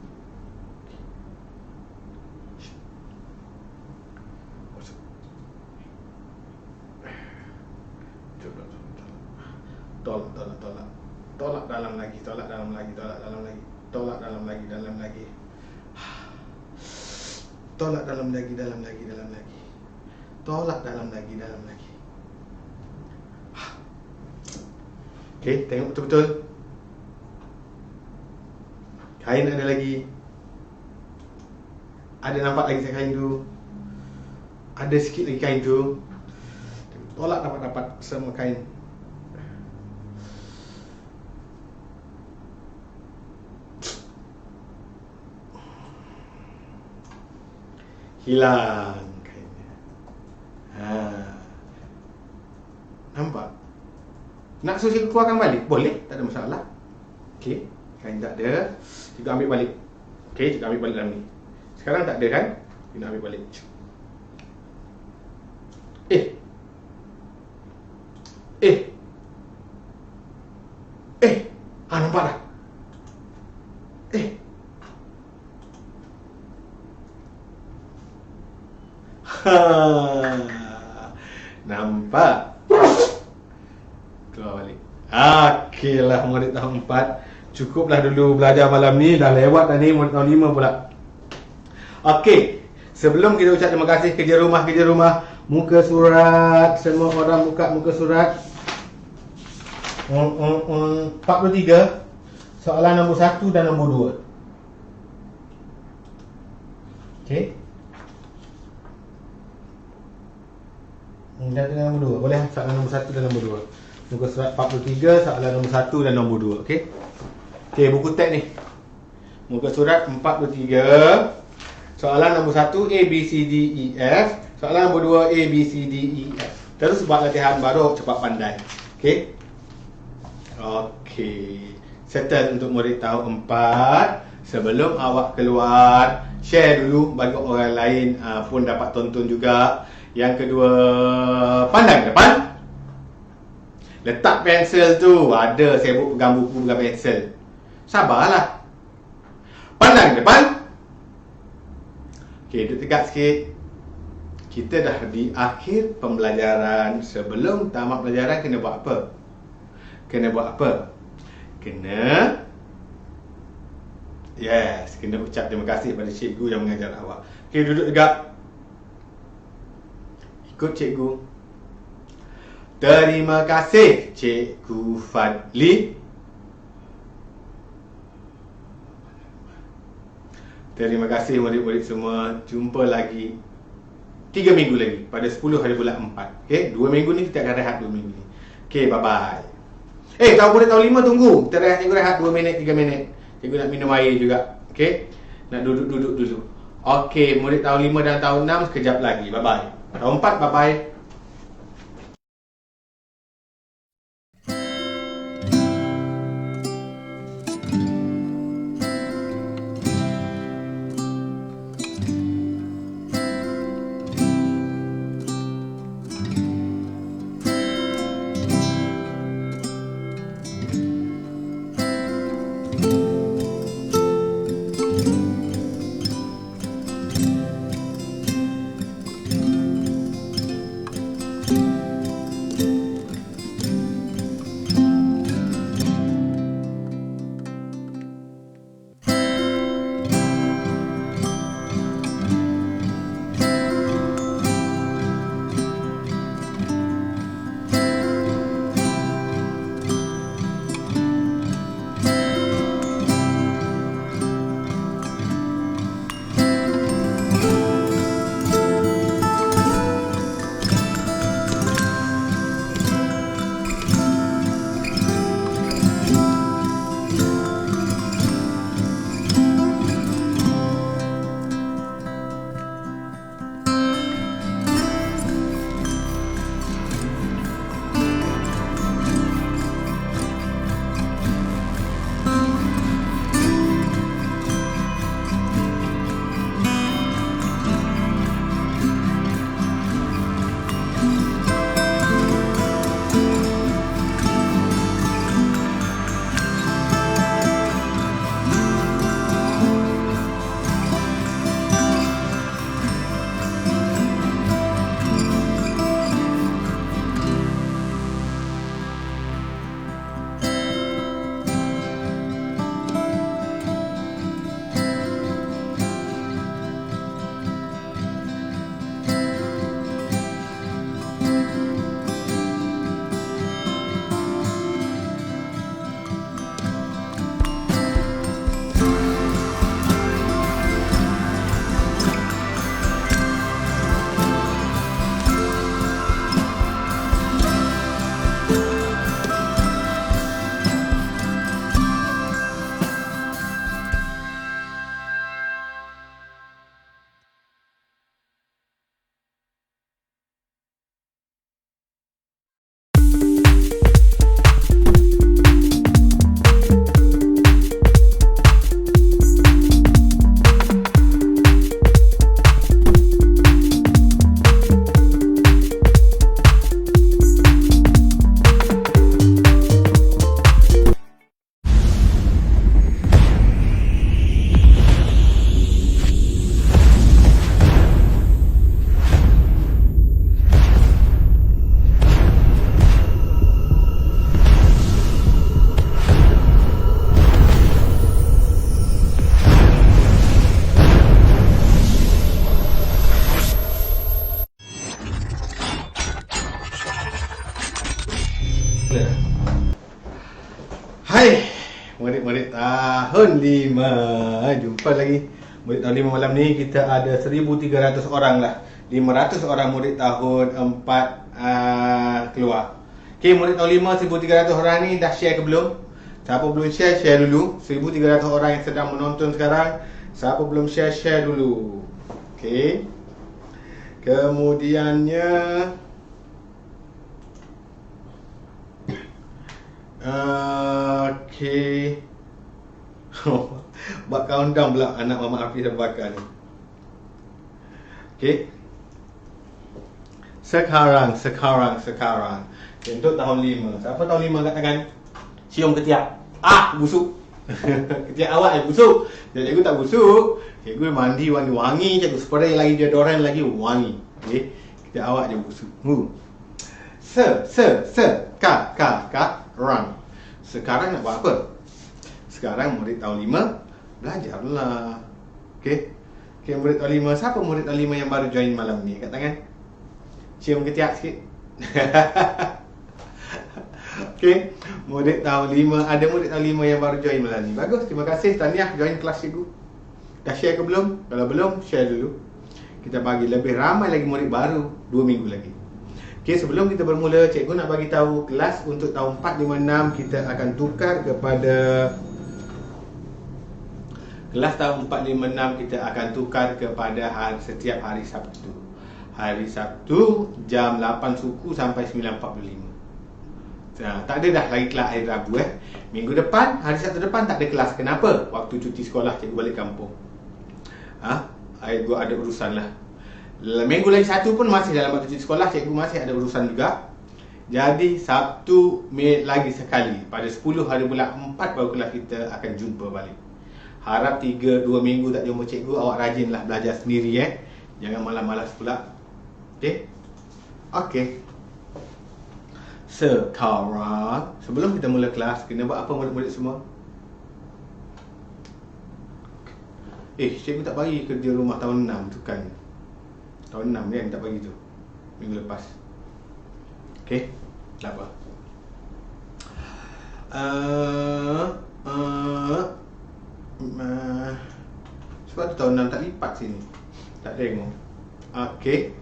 Tolak dalam lagi. Tolak dalam lagi. Tolak dalam lagi. Tolak dalam lagi. Tolak dalam lagi. Okey, tengok betul-betul. Kain ada lagi. Ada nampak lagi kain tu. Ada sikit lagi kain tu. Tolak dapat semua kain. Hilang kainnya. Nampak? Nak suruh cikgu keluarkan balik? Boleh, tak ada masalah. Okey, kain tak ada. Cikgu ambil balik. Okey, cikgu ambil balik dalam ni. Sekarang tak ada kan? Cikgu nak ambil balik. Nampak dah? Nampak? Keluar balik. Okeylah murid tahun 4. Cukuplah dulu belajar malam ni. Dah lewat dah ni murid tahun 5 pula. Okey, sebelum kita ucap terima kasih, kerja rumah. Muka surat. Semua orang buka muka surat. 43. Soalan nombor 1 dan nombor 2. Okey. Dan nombor 2. Boleh soalan nombor 1 dan nombor 2. Muka surat 43, soalan nombor 1 dan nombor 2. Okey. Okey, buku teks ni. Muka surat 43. Soalan nombor 1 A, B, C, D, E, F. Soalan nombor 2 A, B, C, D, E, F. Terus buat latihan baru cepat pandai. Okey. Okey. Settle untuk murid tahun 4. Sebelum awak keluar, share dulu bagi orang lain pun dapat tonton juga. Yang kedua, pandang depan. Letak pensel tu. Ada sibuk pegang buku, pegang pensel. Sabarlah. Pandang depan. Okey, duduk tegak sikit. Kita dah di akhir pembelajaran. Sebelum tamat pelajaran kena buat apa? Kena buat apa? Kena ucap terima kasih pada cikgu yang mengajar awak. Okey, duduk tegak. Ikut cikgu. Terima kasih Cikgu Fadli. Terima kasih murid-murid semua. Jumpa lagi 3 minggu lagi pada 10 hari bulan 4. Okey, 2 minggu ni kita akan rehat 2 minggu ni. Okey, bye-bye. Murid tahun 5 tunggu. Kita rehat, cikgu rehat 2 minit, 3 minit. Cikgu nak minum air juga. Okey. Nak duduk-duduk dulu. Okey, murid tahun 5 dan tahun 6 sekejap lagi. Bye-bye. Tahun 4 bye-bye. Hai murid-murid tahun 5. Jumpa lagi murid tahun 5 malam ni. Kita ada 1,300 orang lah. 500 orang murid tahun 4 keluar. Okay, murid tahun 5 1,300 orang ni dah share ke belum? Siapa belum share, share dulu. 1,300 orang yang sedang menonton sekarang. Siapa belum share, share dulu. Okey. Kemudiannya okey. Buat countdown pula anak Mama Hafiz dan Bakar ni. Okey. Sekarang. Okay, untuk tahun 5. Siapa tahun 5 kat tangan? Cium ketiak. Busuk. Ketiak awak busuk. Cikgu tak busuk. Cikgu mandi wangi-wangi, cikgu spray lagi deodoran lagi wangi. Okey. Ketiak awak je busuk. Sekarang. Sekarang nak buat apa? Sekarang murid tahun 5 belajarlah. Okey. Okey, murid tahun 5. Siapa murid tahun 5 yang baru join malam ni? Kat tangan. Cium ketiak sikit. Okey, murid tahun 5. Ada murid tahun 5 yang baru join malam ni. Bagus, terima kasih. Tahniah join kelas cikgu. Dah share ke belum? Kalau belum, share dulu. Kita bagi lebih ramai lagi murid baru 2 minggu lagi. Okey, sebelum kita bermula, cikgu nak bagi tahu kelas untuk tahun 4, 5, 6 kita akan tukar kepada kelas tahun 4, 5, 6 kita akan tukar kepada setiap hari Sabtu. Hari Sabtu jam 8 suku sampai 9.45. Tak ada dah lagi kelas hari Rabu Minggu depan, hari Sabtu depan tak ada kelas. Kenapa? Waktu cuti sekolah cikgu balik kampung. Cikgu ada urusan lah. Minggu lagi satu pun masih dalam waktu cuti sekolah, cikgu masih ada urusan juga. Jadi Sabtu lagi sekali pada 10 hari bulan 4 baru kelas kita akan jumpa balik. Harap 2 minggu tak jumpa cikgu, awak rajinlah belajar sendiri Jangan malas-malas pula. Okey? Okey. Sekarang, sebelum kita mula kelas, kena buat apa murid-murid semua? Cikgu tak bagi kerja rumah tahun 6 tu kan. Tahun 6 kan tak bagi tu. Minggu lepas. Okey, tak apa. Sebab tu tahun 6 tak lipat sini. Tak tengok. Okey.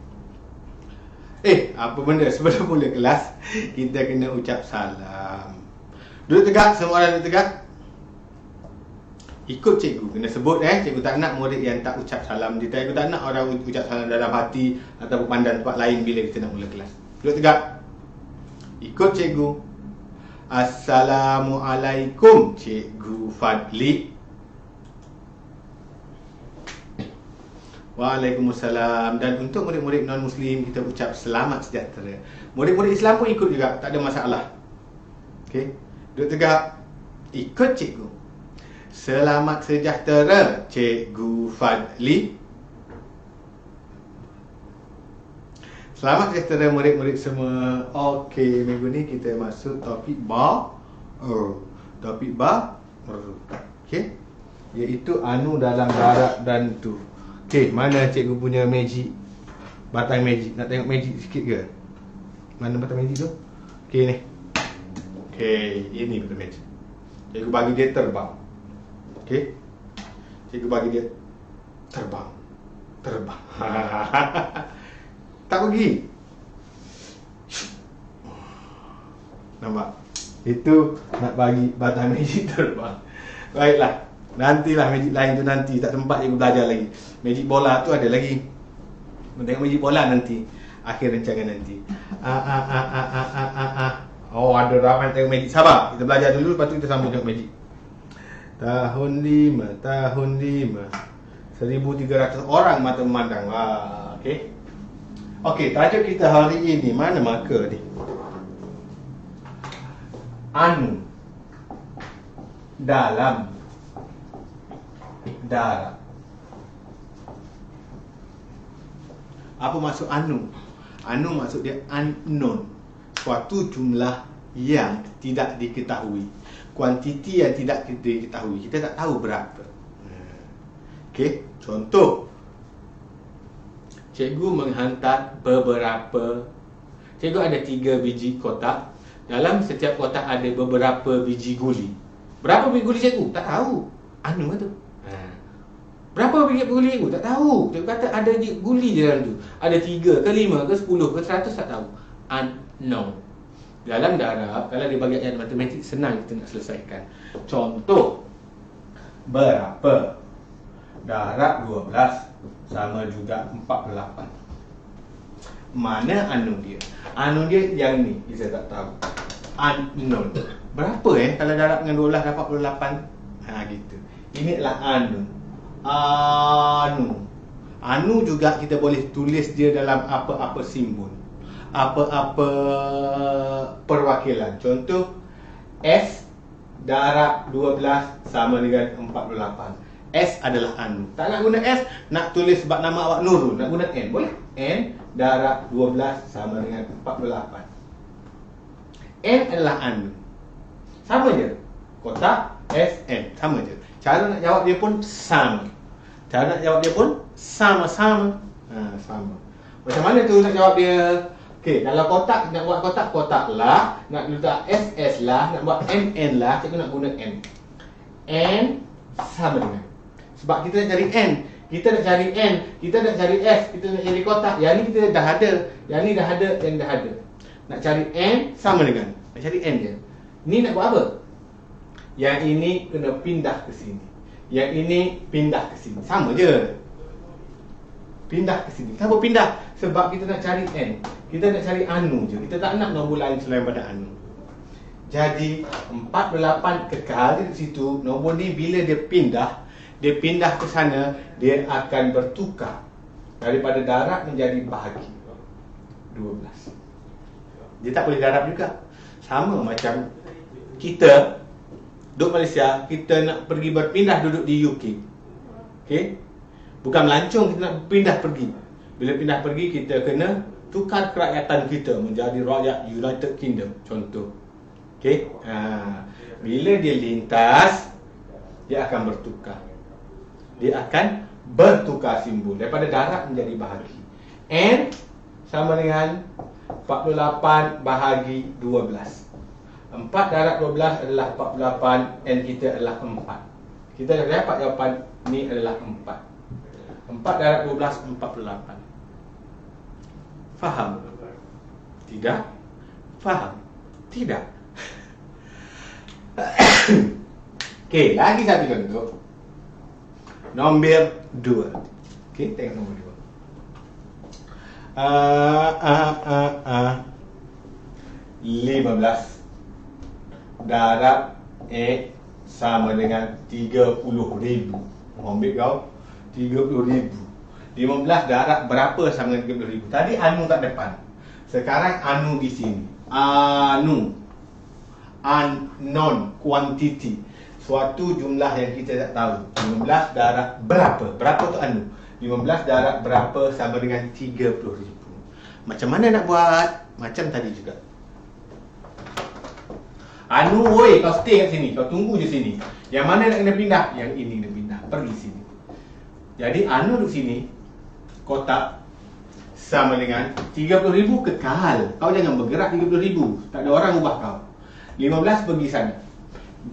Apa benda? Sebelum mula kelas, kita kena ucap salam. Duduk tegak, semua orang duduk tegak. Ikut cikgu, kena sebut cikgu tak nak murid yang tak ucap salam. Cikgu tak nak orang ucap salam dalam hati atau pandang tempat lain bila kita nak mula kelas. Duduk tegak. Ikut cikgu. Assalamualaikum, Cikgu Fadli. Waalaikumsalam. Dan untuk murid-murid non-Muslim, kita ucap selamat sejahtera. Murid-murid Islam pun ikut juga, tak ada masalah. Okey, duduk tegak. Ikut cikgu. Selamat sejahtera, Cikgu Fadli. Selamat sejahtera murid-murid semua. Okey, minggu ni kita masuk topik baru. Topik baru. Okey, iaitu anu dalam darat dan tu. Okey, mana cikgu punya magic? Batang magic. Nak tengok magic sikit ke? Mana batang magic tu? Okey ni. Okey, ini batang magic. Cikgu bagi dia terbang. Okey. Cikgu bagi dia terbang. Tak pergi. Nampak? Itu nak bagi batang magic terbang. Baiklah. Nantilah magic lain tu nanti, tak sempat cikgu belajar lagi. Magic bola tu ada lagi. Tengok magic bola nanti. Akhir rancangan nanti. Oh, ada ramai tengok magic. Sabar, kita belajar dulu, lepas tu kita sambung tengok magic. Tahun 5, tahun 5. 1,300 orang mata memandang. Okey. Okey, tajuk kita hari ini, mana marker ni? Anu dalam darat. Apa maksud anu? Anu maksud dia unknown. Suatu jumlah yang tidak diketahui. Kuantiti yang tidak diketahui. Kita tak tahu berapa. Okey, contoh. Cikgu menghantar beberapa. Cikgu ada 3 biji kotak. Dalam setiap kotak ada beberapa biji guli. Berapa biji guli cikgu? Tak tahu. Anu tu. Berapa biji guli cikgu? Tak tahu. Cikgu kata ada guli je dalam tu. Ada 3 ke 5 ke 10 ke 100, tak tahu. Unknown. Dalam darat, kalau dia bagi ayat matematik, senang kita nak selesaikan. Contoh, berapa? Darat 12, sama juga 48. Mana unknown dia? Unknown dia yang ni, kita tak tahu. Unknown. Berapa kalau darab dengan 12 dapat 48? Gitu. Ini adalah unknown. Anu juga kita boleh tulis dia dalam apa-apa simbol, apa-apa perwakilan. Contoh, S darab 12 sama dengan 48. S adalah anu. Tak nak guna S, nak tulis sebab nama awak Nurul, nak guna N, boleh? N darab 12 sama dengan 48. N adalah anu. Sama je. Kotak S, N. Sama je. Cara nak jawab dia pun sama. Cara nak jawab dia pun sama-sama. Sama. Macam mana tu nak jawab dia? Okey, kalau kotak, nak buat kotak lah. Nak letak S lah. Nak buat N lah. Cikgu nak guna N. N sama dengan. Sebab kita nak cari N. Kita nak cari N. Kita nak cari S. Kita nak cari kotak. Yang ni kita dah ada. Yang ni dah ada. Yang dah ada. Nak cari N sama dengan. Nak cari N je. Ni nak buat apa? Yang ini kena pindah ke sini. Yang ini pindah ke sini. Sama je. Pindah ke sini. Kenapa pindah? Sebab kita nak cari N. Kita nak cari anu je. Kita tak nak nombor lain selain pada anu. Jadi 48 kekal di situ. Nombor ni bila dia pindah ke sana, dia akan bertukar daripada darab menjadi bahagi 12. Dia tak boleh darab juga. Sama macam kita duduk Malaysia, kita nak pergi berpindah duduk di UK. Okey? Bukan melancong, kita nak pindah pergi. Bila pindah pergi, kita kena tukar kerakyatan kita menjadi rakyat United Kingdom. Contoh. Okey? Bila dia lintas, dia akan bertukar. Dia akan bertukar simbol daripada darab menjadi bahagi. N sama dengan 48 bahagi 12. 4 darab 12 adalah 48. N kita adalah 4. Kita dah dapat jawapan ni adalah 4. 4 darab 12, 48. Faham? Tidak? Faham? Tidak? Okey, lagi satu contoh. Nombor 2. Okey, tengok nombor 2. 15 darab X sama dengan 30,000. Ambil kau 30,000. 15 darab berapa sama dengan 30,000? Tadi anu kat depan. Sekarang anu di sini. Anu. Unknown quantity. Suatu jumlah yang kita tak tahu. 15 darab berapa? Berapa tu anu? 15 darab berapa sama dengan 30,000. Macam mana nak buat? Macam tadi juga. Anu, woi, kau stay kat sini. Kau tunggu je sini. Yang mana nak kena pindah? Yang ini kena pindah. Pergi sini. Jadi anu duduk sini. Kotak sama dengan 30,000 kekal. Kau jangan bergerak 30,000. Tak ada orang ubah kau. 15 pergi sana.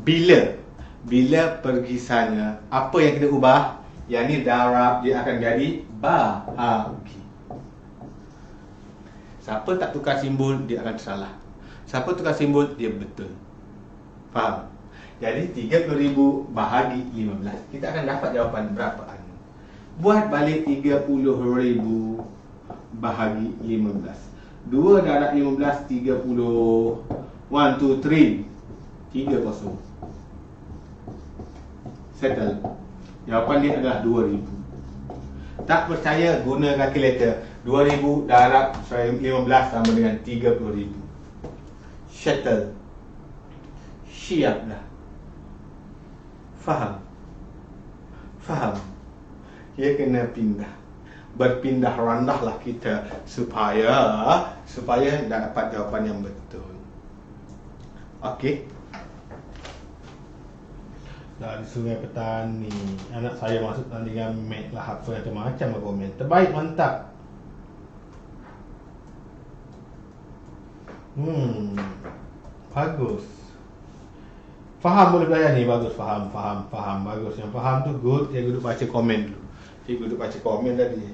Bila pergi sana, apa yang kena ubah? Yang ni darab, dia akan jadi bahagi. Siapa tak tukar simbol, dia akan salah. Siapa tukar simbol, dia betul. Faham? Jadi 30,000 bahagi 15. Kita akan dapat jawapan berapa anu. Buat balik 30,000 bahagi 15. 2 darab 15, 30. 1, 2, 3. 30. Settle. Jawapan dia adalah 2,000. Tak percaya, guna kalkulator. 2,000 darab 15 sama dengan 30,000. Settle. Siap dah. Faham? Faham? Dia kena pindah. Berpindah randahlah kita supaya dapat jawapan yang betul. Okey. Dari Sungai Petani, anak saya masuk tandingan mat lah, hafal macam-macam komen. Terbaik, mantap. Bagus. Faham boleh belajar ni, bagus. Faham, bagus. Yang faham tu good. Cikgu duduk baca komen dulu. Cikgu duduk baca komen tadi.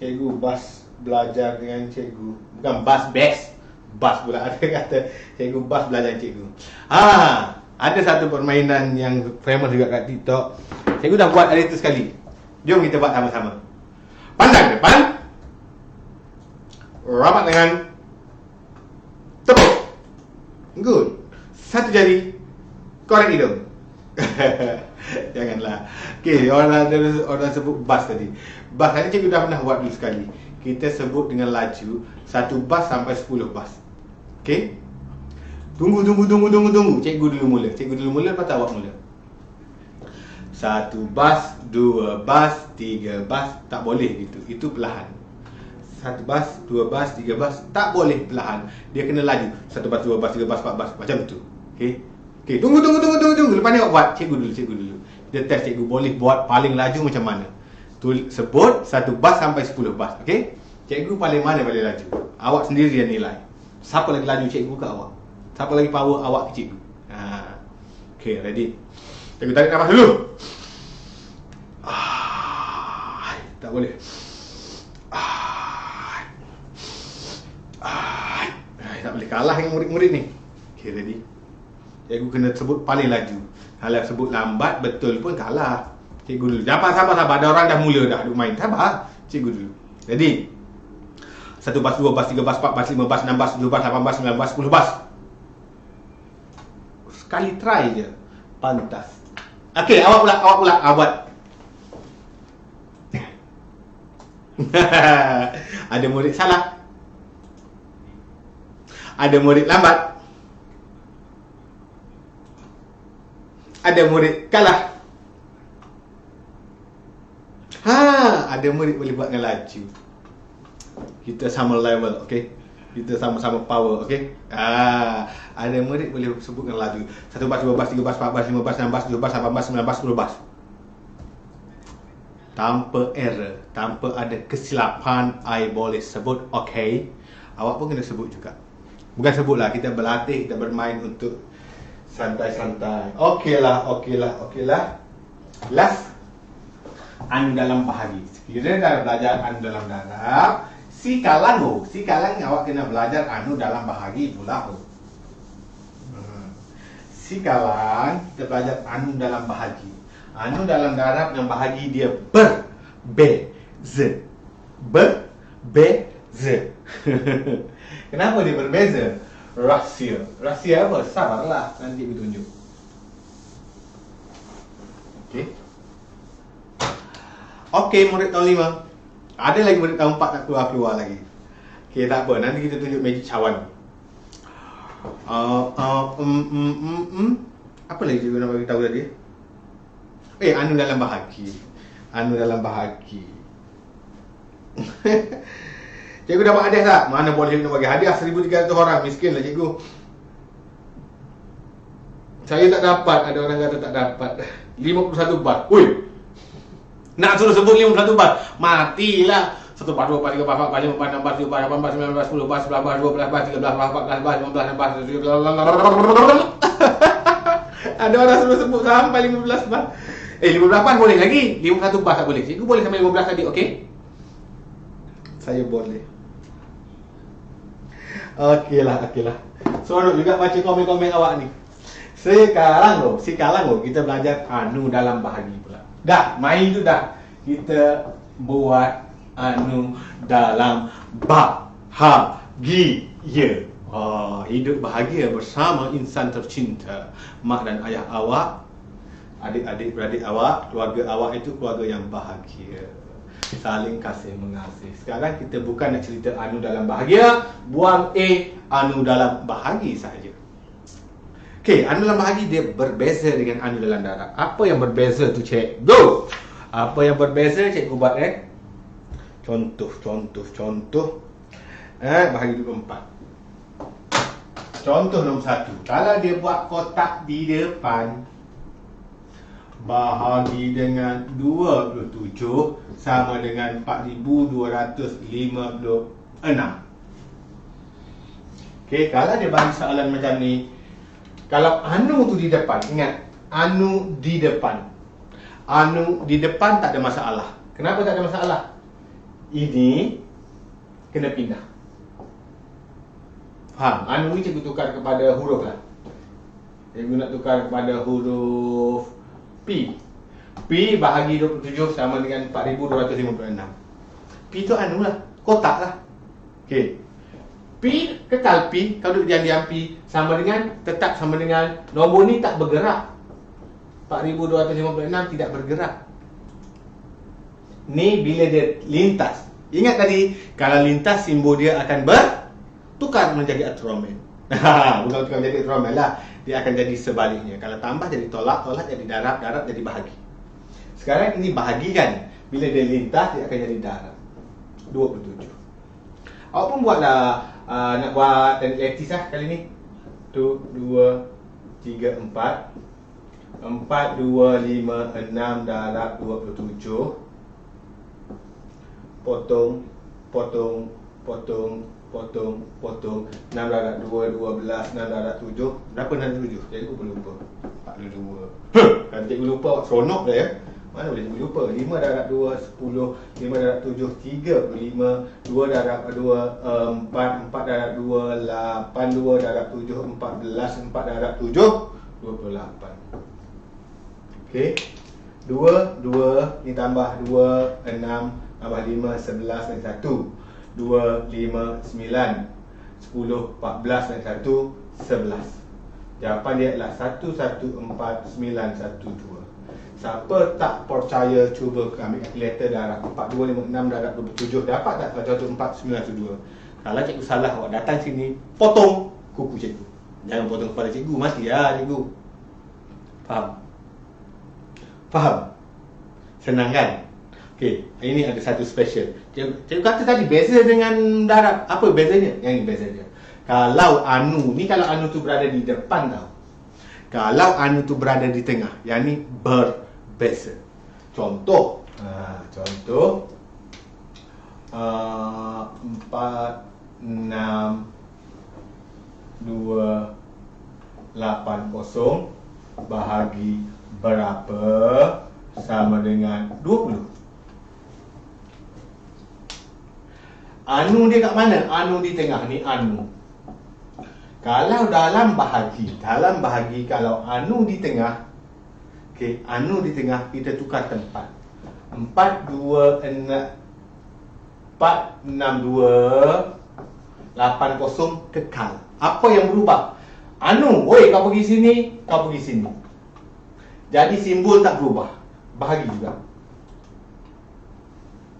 Cikgu bas belajar dengan cikgu. Bukan bas best. Bas pula ada kata. Cikgu bas belajar cikgu. Ada satu permainan yang famous juga kat TikTok. Cikgu dah buat hari tu sekali. Jom kita buat sama-sama. Pandang depan. Rapat tangan. Tepuk. Good. Satu jari. Korek hidung. Janganlah. Okey, orang sebut bas tadi. Bas tadi cikgu dah pernah buat dulu sekali. Kita sebut dengan laju 1 bas sampai 10 bas. Okey? Tunggu. Cikgu dulu mula. Lepas tu awak mula. 1 bas, 2 bas, 3 bas. Tak boleh gitu. Itu perlahan. 1 bas, 2 bas, 3 bas. Tak boleh perlahan. Dia kena laju. 1 bas, 2 bas, 3 bas, 4 bas. Macam tu. Okey? Okey, tunggu. Lepas ni awak buat. Cikgu dulu. Dia test cikgu boleh buat paling laju macam mana. Sebut 1 bas sampai 10 bas. Okey? Cikgu paling mana paling laju? Awak sendiri yang nilai. Siapa lagi laju, cikgu ke awak? Siapa lagi power, awak ke cikgu? Okey, ready? Cikgu tarik nafas dulu. Tak boleh. Tak boleh kalah dengan murid-murid ni. Okey, ready? Cikgu kena sebut paling laju. Kalau sebut lambat betul pun kalah. Cikgu dulu. Jangan sabar. Ada orang dah mula dah duk main. Sabar. Cikgu dulu. Ready? 1 bas, 2 bas, 3 bas, 4 bas, 5 bas, 6 bas, 7 bas, 8 bas, 9 bas, 10 bas. Sekali try je. Pantas. Okey, awak pula. Awak. Ada murid salah. Ada murid lambat. Ada murid kalah. Ada murid boleh buat dengan laju. Kita sama level, okey? Kita sama-sama power, okey? Ada murid boleh sebut dengan laju. 1 bas, 2 bas, 3 bas, 4 bas, 5 bas, 6 bas, 7 bas, 8 bas, 9 bas, 10 bas. Tanpa error, tanpa ada kesilapan, I boleh sebut, okey? Awak pun kena sebut juga. Bukan sebutlah, kita berlatih, kita bermain untuk santai-santai. Okeylah. Last. Anu dalam bahagi. Sekiranya dah belajar anu dalam darab, sikalang awak kena belajar anu dalam bahagi pula. Sikalang kita belajar anu dalam bahagi. Anu dalam darab yang bahagi dia berbeza. Kenapa dia berbeza? Rahsia apa? Sabarlah, nanti bertunjuk. Okey, murid tahun 5. Ada lagi murid tahun 4 tak keluar lagi. Okey, tak apa, nanti kita tunjuk magic cawan. Apa lagi cikgu nak bagi tahu tadi? Anu dalam bahagi. Cikgu dapat hadiah tak? Mana boleh cikgu nak bagi hadiah 1,300 orang. Miskin lah cikgu. Saya tak dapat. Ada orang kata tak dapat. 51 bat. Nak suruh sebut 51 bat. Matilah. 1 bat, 2 bat, 3 bat, 4 bat, 5 bat, 6 bat, 7 bat, 8 bat, 9 bat, 10 bat, 11 bat, 12 bat, 13 bat, 14 bat, 15 bat, 17 ada orang suruh sebut sampai 15 bat. 15 bat boleh lagi. 51 bat tak boleh. Cikgu boleh sampai 15 tadi, okey? Saya boleh. Okeylah. Seronok juga baca komen-komen awak ni. Sekarang kita belajar anu dalam bahagi pula. Dah, main tu dah. Kita buat anu dalam bahagia. Hidup bahagia bersama insan tercinta. Mak dan ayah awak, adik-adik beradik awak, keluarga awak itu keluarga yang bahagia. Saling kasih mengasihi. Sekarang kita bukan nak cerita anu dalam bahagia, buang anu dalam bahagi sahaja. Okey, anu dalam bahagi dia berbeza dengan anu dalam darab. Apa yang berbeza tu cikgu? Apa yang berbeza cikgu buat Contoh. Bahagi 24. Contoh nombor 1. Kalau dia buat kotak di depan, bahagi dengan 27 sama dengan 4,256. Okey, kalau dia bagi soalan macam ni, kalau anu tu di depan, ingat, anu di depan. Anu di depan tak ada masalah. Kenapa tak ada masalah? Ini kena pindah. Faham? Anu ni cikgu tukar kepada huruf lah. Cikgu nak tukar kepada huruf P. P bahagi 27 sama dengan 4,256. P tu anu lah, kotak lah. Okey. P kekal P, kalau duduk diam P sama dengan, tetap sama dengan nombor ni tak bergerak. 4256 tidak bergerak. Ni bila dia lintas. Ingat tadi, kalau lintas simbol dia akan bertukar menjadi atromen. Bukan tukar menjadi atromen lah. Dia akan jadi sebaliknya. Kalau tambah jadi tolak, tolak jadi darab, darab jadi bahagi. Sekarang ini bahagi kan. Bila dia lintas, dia akan jadi darab. 27. Awak pun buatlah nak buat teknik lah kali ni. 1, 2, 3, 4 4, 2, 5, 6 darab 27. Potong, potong, potong, potong, potong. 6 darab 2, 12, 6 darab 7. Berapa 6 7? Cikgu pun lupa. 42. Kalau cikgu lupa, awak seronok dah ya. Mana boleh cikgu lupa? 5 darab 2, 10. 5 darab 7, 35. 2 darab 2, 4. 4 darab 2, 8. 2 darab 7, 14. 4 darab 7, 28. Okey. 2, 2. Ni tambah 2, 6. Tambah 5, 11 dan 1. 2, 5, 9. 10, 14 dan 1, 11. Jawapan dia adalah 114912. Siapa tak percaya, cuba ambil kalkulator darab 4256 darab 27. Dapat tak 114912? Kalau cikgu salah, awak datang sini, potong kuku cikgu. Jangan potong kepala cikgu, mati lah cikgu. Faham? Faham? Senang kan? Okey, ini ada satu special. Cikgu kata tadi beza dengan darab. Apa bezanya? Yang ini beza dia. Kalau anu ni, kalau anu tu berada di depan tau. Kalau anu tu berada di tengah, yang ni berbeza. Contoh, contoh 4, 6, 2, 80 bahagi berapa sama dengan 20. Anu dia kat mana? Anu di tengah ni anu. Kalau dalam bahagi kalau anu di tengah, okey, anu di tengah, kita tukar tempat. 462 80 kekal. Apa yang berubah? Anu, oi kau pergi sini, kau pergi sini. Jadi simbol tak berubah. Bahagi juga.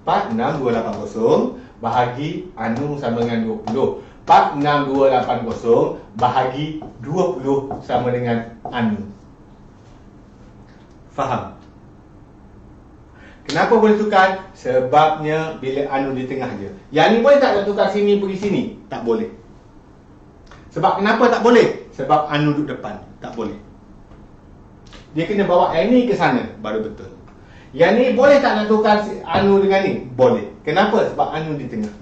46280 bahagi anu sama dengan 20. 46280 bahagi 20 sama dengan anu. Faham? Kenapa boleh tukar? Sebabnya bila anu di tengah je. Yang ni boleh tak nak tukar sini pergi sini? Tak boleh. Sebab kenapa tak boleh? Sebab anu duduk depan. Tak boleh. Dia kena bawa yang ni ke sana baru betul. Yang ni boleh tak nak tukar anu dengan ni? Boleh. Kenapa? Sebab anu di tengah.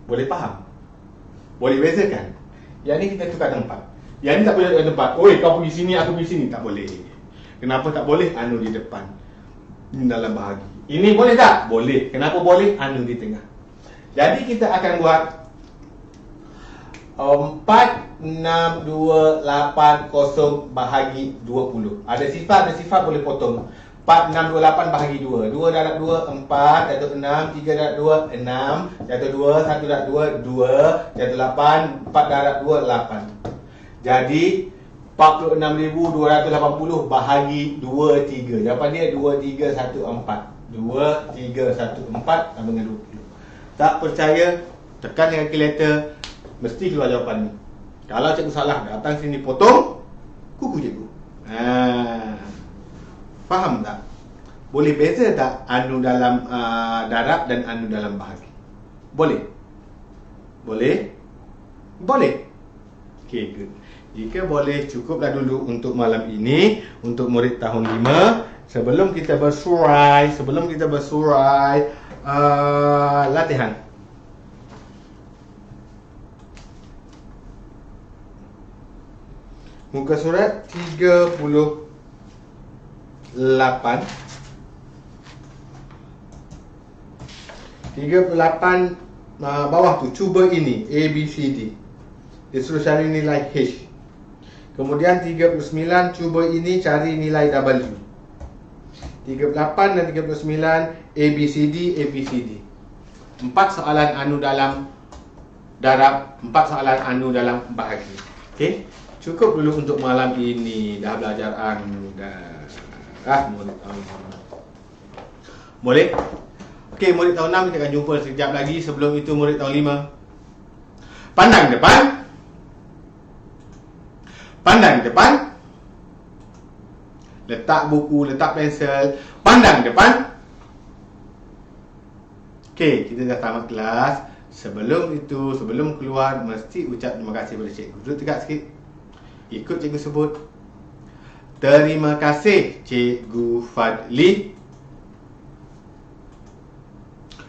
Boleh faham? Boleh bezakan? Yang ni kita tukar tempat. Yang ni tak boleh tukar tempat. Oi, kau pergi sini, aku pergi sini. Tak boleh. Kenapa tak boleh? Anu di depan. Ini dalam bahagi. Ini boleh tak? Boleh. Kenapa boleh? Anu di tengah. Jadi kita akan buat 46280 bahagi 20. Ada sifat boleh potong. 4628 bahagi 2. 2 darab 2, 4. Jatuh 6. 3 darab 2, 6. Jatuh 2. 1 darab 2, 2. Jatuh 8. 4 darab 2, 8. Jadi 46280 bahagi 23. Jawapan dia 2314. 2314 sama dengan 20. Tak percaya, tekan dengan kalkulator, mesti keluar jawapan ni. Kalau cikgu salah, datang sini potong kuku cikgu. Faham tak? Boleh beza tak anu dalam darab dan anu dalam bahagi? Boleh? Boleh? Boleh? Okay, good. Jika boleh, cukuplah dulu untuk malam ini, untuk murid tahun 5. Sebelum kita bersurai, latihan. Muka surat 38. Bawah tu, cuba ini A, B, C, D. Dia suruh cari nilai H. Kemudian 39, cuba ini cari nilai W. 38 dan 39 ABCD ABCD. 4 soalan anu dalam darab, 4 soalan anu dalam bahagi. Okey, cukup dulu untuk malam ini. Dah belajar anu dah. Murid tahun 6. Boleh? Okey, murid tahun 6 kita akan jumpa sekejap lagi. Sebelum itu murid tahun 5. Pandang depan. Pandang depan. Letak buku, letak pensel. Pandang depan. Okey, kita dah tamat kelas. Sebelum itu, sebelum keluar, mesti ucap terima kasih kepada cikgu. Duduk tegak sikit. Ikut cikgu sebut. Terima kasih Cikgu Fadli.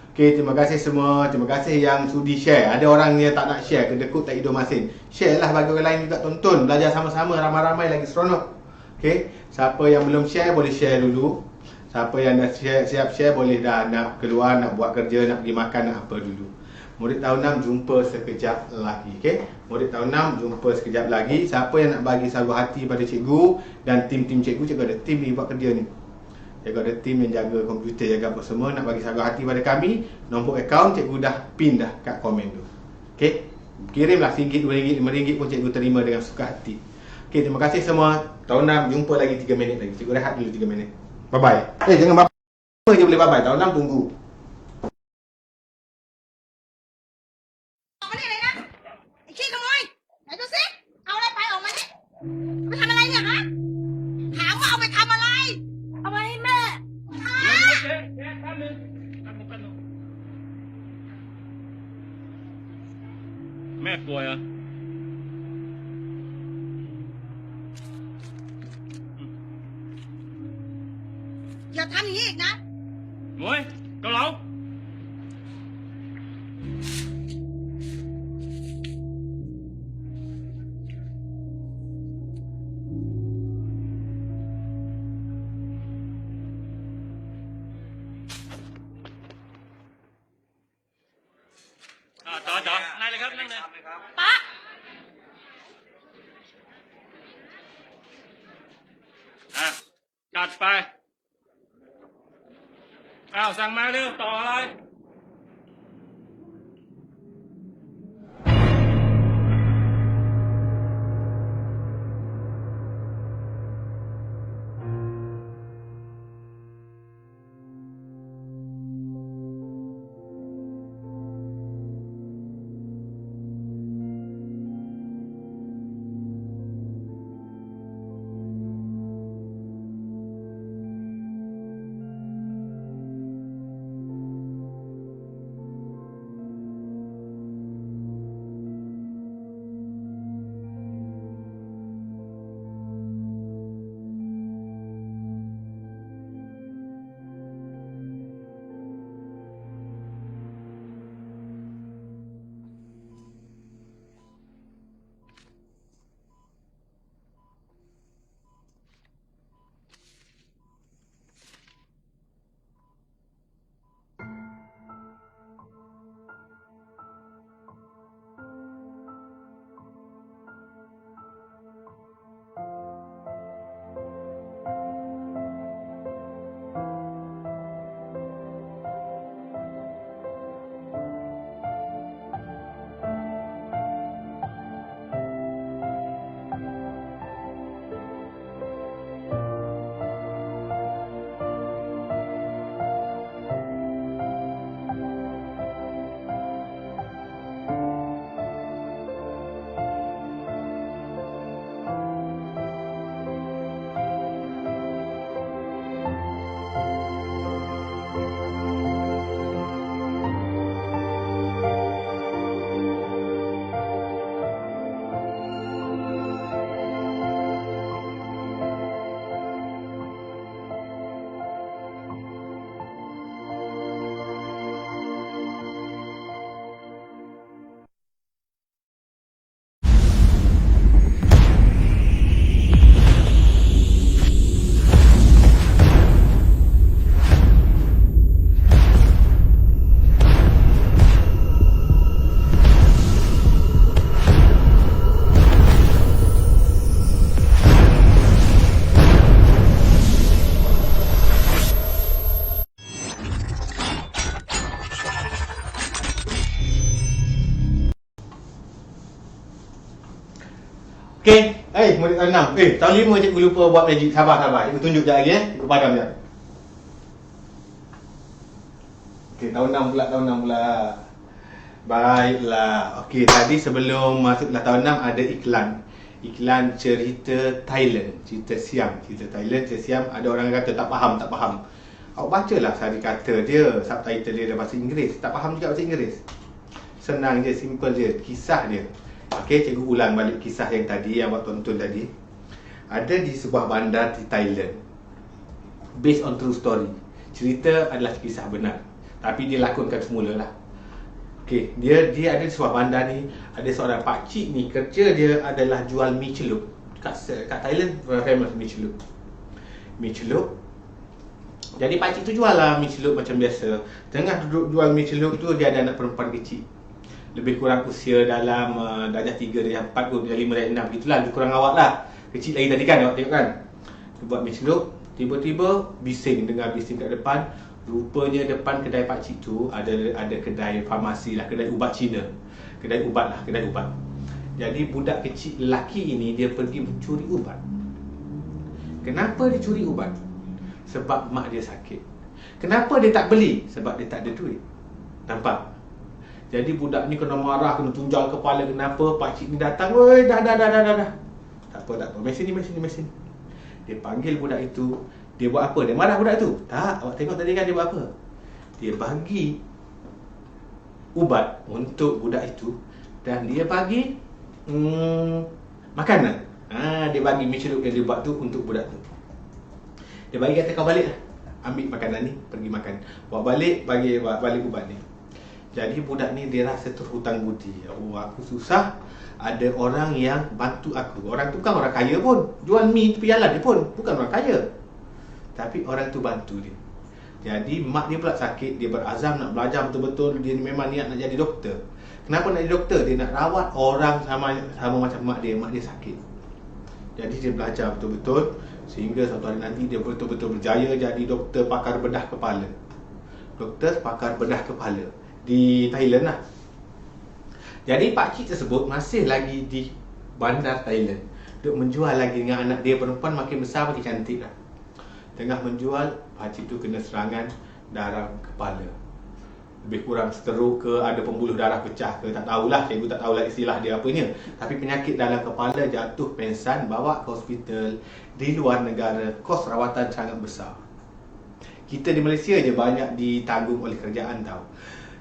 Okey, terima kasih semua. Terima kasih yang sudi share. Ada orang ni tak nak share, kedekut tak hidup masin. Share lah bagi orang lain juga tonton. Belajar sama-sama, ramai-ramai lagi seronok. Okey, siapa yang belum share boleh share dulu. Siapa yang dah siap share boleh dah nak keluar, nak buat kerja, nak pergi makan, nak apa dulu. Murid tahun 6 jumpa sekejap lagi. Okey, murid tahun 6 jumpa sekejap lagi. Siapa yang nak bagi saluh hati pada cikgu dan tim-tim cikgu, cikgu ada tim ni buat kerja ni. Cikgu ada tim yang jaga komputer, jaga apa semua. Nak bagi saluh hati pada kami, nombor akaun cikgu dah pin dah kat komen tu. Okey, kirimlah RM1, RM2, RM5 pun cikgu terima dengan suka hati. Okey, terima kasih semua. Tahun 6 jumpa lagi 3 minit lagi. Cikgu rehat dulu 3 minit. Bye bye. Jangan bye je boleh bye bye. Tahun 6 tunggu.แม่ป่วยเหรออย่าทำอย่างนี้อีกนะ โว้ยเกาเหลาจ๋อนั่งเลยครับนั่งเลย ป๊า จัดไปอ้าวสั่งมาเร็วต่ออะไร Okey. Murid tahun 6. Tahun 5 cikgu lupa buat magic. Sabar. Cikgu tunjuk sekejap lagi Cikgu padam sekejap. Okey, tahun 6 pula. Baiklah. Okey, tadi sebelum masuklah tahun 6 ada iklan. Iklan cerita Thailand. Cerita Siam. Cerita Siam. Ada orang kata tak faham. Awak bacalah sari kata dia, subtitle dia dalam bahasa Inggeris. Tak faham juga bahasa Inggeris. Senang je, simple je. Kisah dia. Okey, cikgu ulang balik kisah yang tadi, yang awak tonton tadi. Ada di sebuah bandar di Thailand. Based on true story. Cerita adalah kisah benar. Tapi dia lakonkan semula lah. Okey, dia ada di sebuah bandar ni. Ada seorang pakcik ni, kerja dia adalah jual mi celup. Kat Thailand, famous mi celup. Mi celup. Jadi pakcik tu jual lah mi celup macam biasa. Tengah duduk jual mi celup tu, dia ada anak perempuan kecil. Lebih kurang usia dalam darjah 3, darjah 4, darjah 5, darjah 6. Gitulah, lebih kurang awak lah. Kecil lagi tadi kan, awak tengok kan. Dia buat mi celup. Tiba-tiba bising, dengar bising kat depan. Rupanya depan kedai pakcik tu ada kedai farmasi lah, kedai ubat Cina. Kedai ubat. Jadi budak kecil lelaki ini dia pergi mencuri ubat. Kenapa dia curi ubat? Sebab mak dia sakit. Kenapa dia tak beli? Sebab dia tak ada duit. Nampak? Jadi budak ni kena marah, kena tunjal kepala. Kenapa? Pakcik ni datang, "Oi, dah. Tak apa. Mesin ni. Dia panggil budak itu. Dia buat apa? Dia marah budak tu? Tak, awak tengok tadi kan dia buat apa? Dia bagi ubat untuk budak itu. Dan dia bagi makanan. Dia bagi mi celup yang dia buat tu untuk budak tu. Dia bagi, kata, "Kau balik lah, ambil makanan ni, pergi makan. Bawa balik, balik ubat ni." Jadi budak ni dia rasa terhutang budi. Oh, aku susah, ada orang yang bantu aku. Orang tu bukan orang kaya pun. Jual mi tepi jalan dia pun bukan orang kaya. Tapi orang tu bantu dia. Jadi mak dia pula sakit. Dia berazam nak belajar betul-betul. Dia memang niat nak jadi doktor. Kenapa nak jadi doktor? Dia nak rawat orang sama macam mak dia. Mak dia sakit. Jadi dia belajar betul-betul. Sehingga satu hari nanti dia betul-betul berjaya jadi doktor pakar bedah kepala. Doktor pakar bedah kepala di Thailand lah. Jadi pakcik tersebut masih lagi di bandar Thailand, duk menjual lagi dengan anak dia perempuan, makin besar makin cantik lah. Tengah menjual, pakcik tu kena serangan darah kepala. Lebih kurang stroke ke, ada pembuluh darah pecah ke, tak tahulah, cikgu tak tahulah istilah dia apanya. Tapi penyakit dalam kepala, jatuh pensan, bawa ke hospital. Di luar negara, kos rawatan sangat besar. Kita di Malaysia je banyak ditanggung oleh kerajaan tau.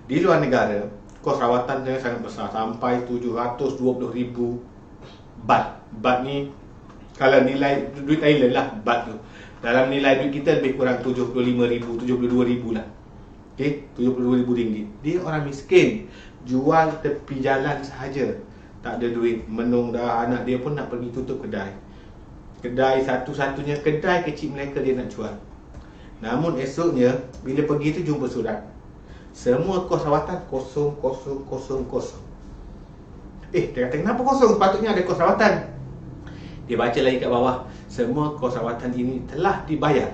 Di luar negara, kos rawatan dia sangat besar, sampai 720,000 baht. Baht ni, kalau nilai duit Thailand lah, baht tu. Dalam nilai duit kita lebih kurang 75,000, 72,000 lah. Okay, 72,000 ringgit. Dia orang miskin, jual tepi jalan sahaja, tak ada duit. Menung dah, anak dia pun nak pergi tutup kedai. Kedai satu-satunya kedai kecil mereka dia nak jual. Namun esoknya, bila pergi tu jumpa surat. Semua kos rawatan kosong. Dia kata, kenapa kosong? Sepatutnya ada kos rawatan. Dia baca lagi kat bawah, semua kos rawatan ini telah dibayar.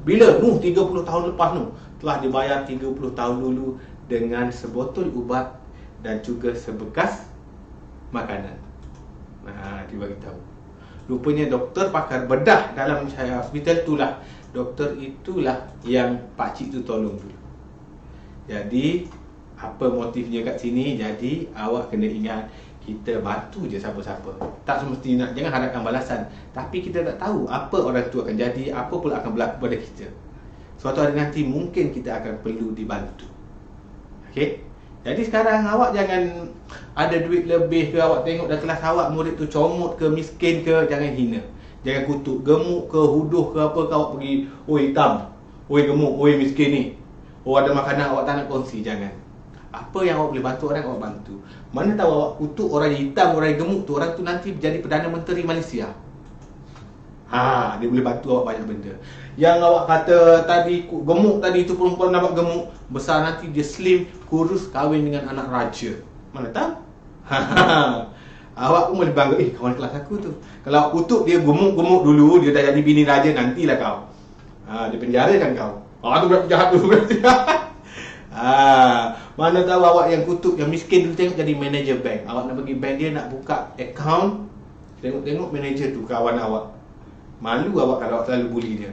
Bila? 30 tahun lepas tu. Telah dibayar 30 tahun dulu dengan sebotol ubat dan juga sebekas makanan. Dia bagi tahu. Rupanya doktor pakar bedah dalam hospital itulah. Doktor itulah yang pakcik tu tolong dulu. Jadi, apa motifnya kat sini? Jadi, awak kena ingat, kita bantu je siapa-siapa. Tak semestinya, jangan harapkan balasan. Tapi kita tak tahu apa orang tu akan jadi, apa pula akan berlaku pada kita. Suatu hari nanti mungkin kita akan perlu dibantu. Okey? Jadi sekarang awak jangan ada duit lebih ke, awak tengok dalam kelas awak murid tu comot ke, miskin ke, jangan hina. Jangan kutuk, gemuk ke, huduh ke apa ke, awak pergi, "Oi hitam, oi gemuk, oi miskin ni. Oh ada makanan awak tak nak kongsi." Jangan. Apa yang awak boleh bantu orang, awak bantu. Mana tahu awak kutuk orang hitam, orang gemuk tu, orang tu nanti jadi Perdana Menteri Malaysia. Dia boleh bantu awak banyak benda. Yang awak kata tadi gemuk tadi tu, perempuan nampak gemuk, besar nanti dia slim, kurus, kahwin dengan anak raja. Mana tahu? Awak pun boleh bangga, kawan kelas aku tu. Kalau awak kutuk dia gemuk-gemuk dulu, dia dah jadi bini raja, nantilah kau. Dia penjarakan kau. Tu berat jahat tu berarti. Mana tahu awak yang kutuk, yang miskin dulu tengok jadi manager bank. Awak nak pergi bank dia nak buka account Tengok-tengok manager tu kawan awak. Malu awak kalau awak selalu bully dia.